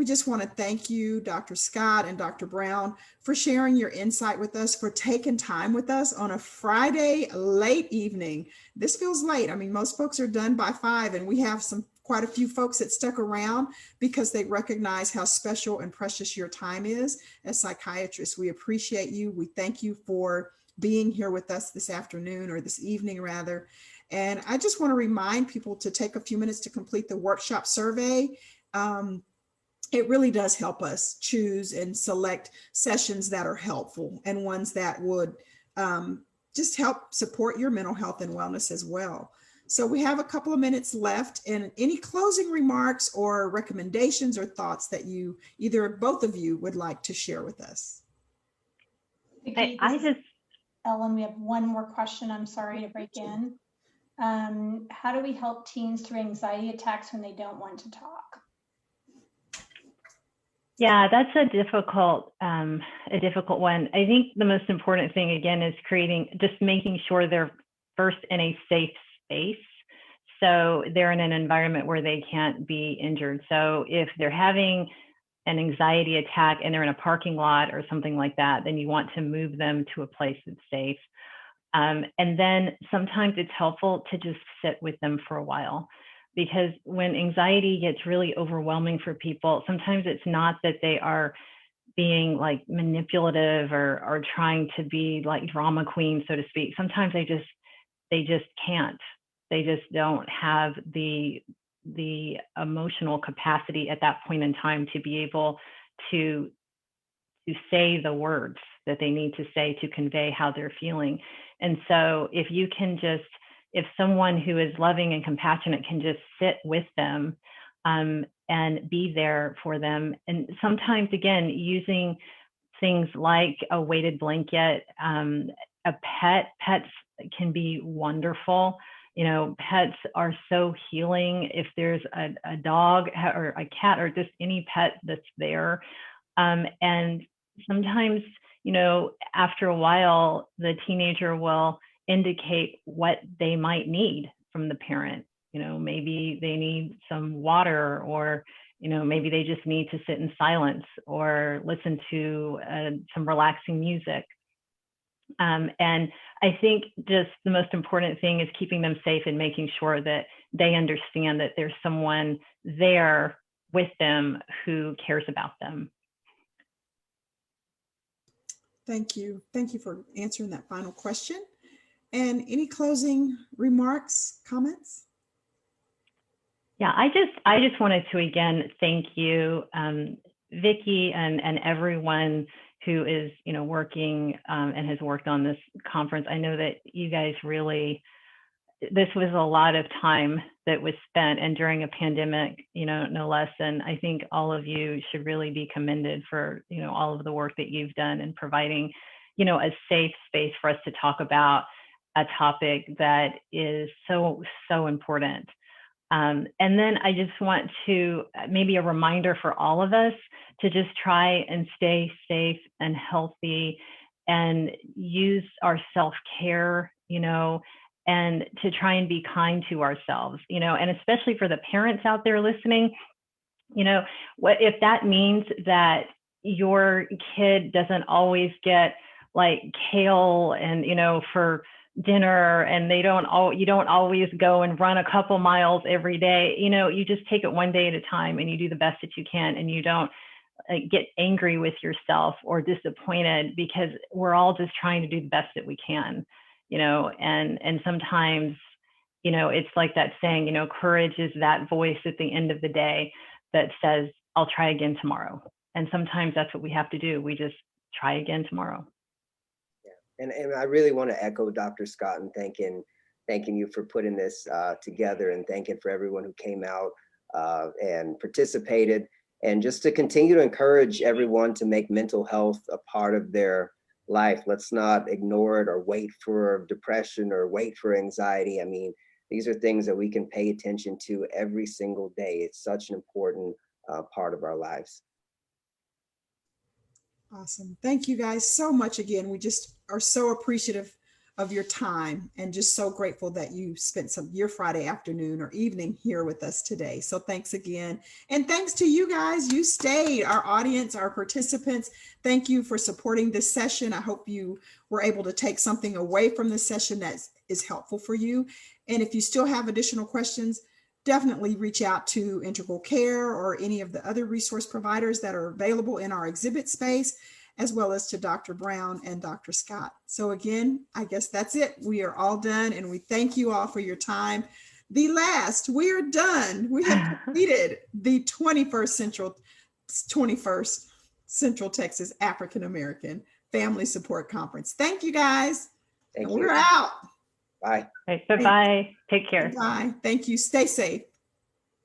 just want to thank you, Dr. Scott and Dr. Brown, for sharing your insight with us, for taking time with us on a Friday late evening. This feels late. I mean, most folks are done by 5, and we have quite a few folks that stuck around because they recognize how special and precious your time is as psychiatrists. We appreciate you. We thank you for being here with us this afternoon, or this evening rather. And I just want to remind people to take a few minutes to complete the workshop survey. It really does help us choose and select sessions that are helpful, and ones that would just help support your mental health and wellness as well. So we have a couple of minutes left, and any closing remarks or recommendations or thoughts that either or both of you would like to share with us. Ellen, we have one more question. I'm sorry to break in. How do we help teens through anxiety attacks when they don't want to talk? Yeah, that's a difficult one. I think the most important thing, again, is making sure they're first in a safe space. So they're in an environment where they can't be injured. So if they're having an anxiety attack and they're in a parking lot or something like that, then you want to move them to a place that's safe. And then sometimes it's helpful to just sit with them for a while, because when anxiety gets really overwhelming for people, sometimes it's not that they are being like manipulative or trying to be like drama queen, so to speak. Sometimes they just can't. They just don't have the emotional capacity at that point in time to be able to say the words that they need to say to convey how they're feeling. And so if someone who is loving and compassionate can just sit with them and be there for them. And sometimes, again, using things like a weighted blanket, pets can be wonderful. Pets are so healing. If there's a dog or a cat or just any pet that's there, and sometimes, after a while, the teenager will indicate what they might need from the parent. Maybe they need some water, or maybe they just need to sit in silence or listen to some relaxing music. And I think just the most important thing is keeping them safe and making sure that they understand that there's someone there with them who cares about them. Thank you. Thank you for answering that final question. And any closing remarks, comments? Yeah, I just wanted to again thank you, Vicki, and everyone who is working and has worked on this conference. I know that you guys really, this was a lot of time that was spent, and during a pandemic, no less. And I think all of you should really be commended for all of the work that you've done in providing a safe space for us to talk about a topic that is so important. And then I just want to maybe a reminder for all of us to just try and stay safe and healthy and use our self-care, and to try and be kind to ourselves, and especially for the parents out there listening, what if that means that your kid doesn't always get like kale and, for dinner, and you don't always go and run a couple miles every day, you just take it one day at a time and you do the best that you can, and you don't get angry with yourself or disappointed, because we're all just trying to do the best that we can, and sometimes, it's like that saying, courage is that voice at the end of the day that says, I'll try again tomorrow. And sometimes that's what we have to do. We just try again tomorrow. And I really want to echo Dr. Scott and thanking you for putting this together, and thanking for everyone who came out and participated, and just to continue to encourage everyone to make mental health a part of their life. Let's not ignore it or wait for depression or wait for anxiety. I mean, these are things that we can pay attention to every single day. It's such an important part of our lives. Awesome. Thank you guys so much again. We just are so appreciative of your time, and just so grateful that you spent your Friday afternoon or evening here with us today. So thanks again. And thanks to you guys. You stayed, our audience, our participants. Thank you for supporting this session. I hope you were able to take something away from this session that is helpful for you. And if you still have additional questions, definitely reach out to Integral Care or any of the other resource providers that are available in our exhibit space, as well as to Dr. Brown and Dr. Scott. So again, I guess that's it. We are all done, and we thank you all for your time. We are done. We have completed the 21st Central Texas African American Family Support Conference. Thank you guys. Thank and you. We're out. Bye. Bye-bye. Take care. Bye. Thank you. Stay safe.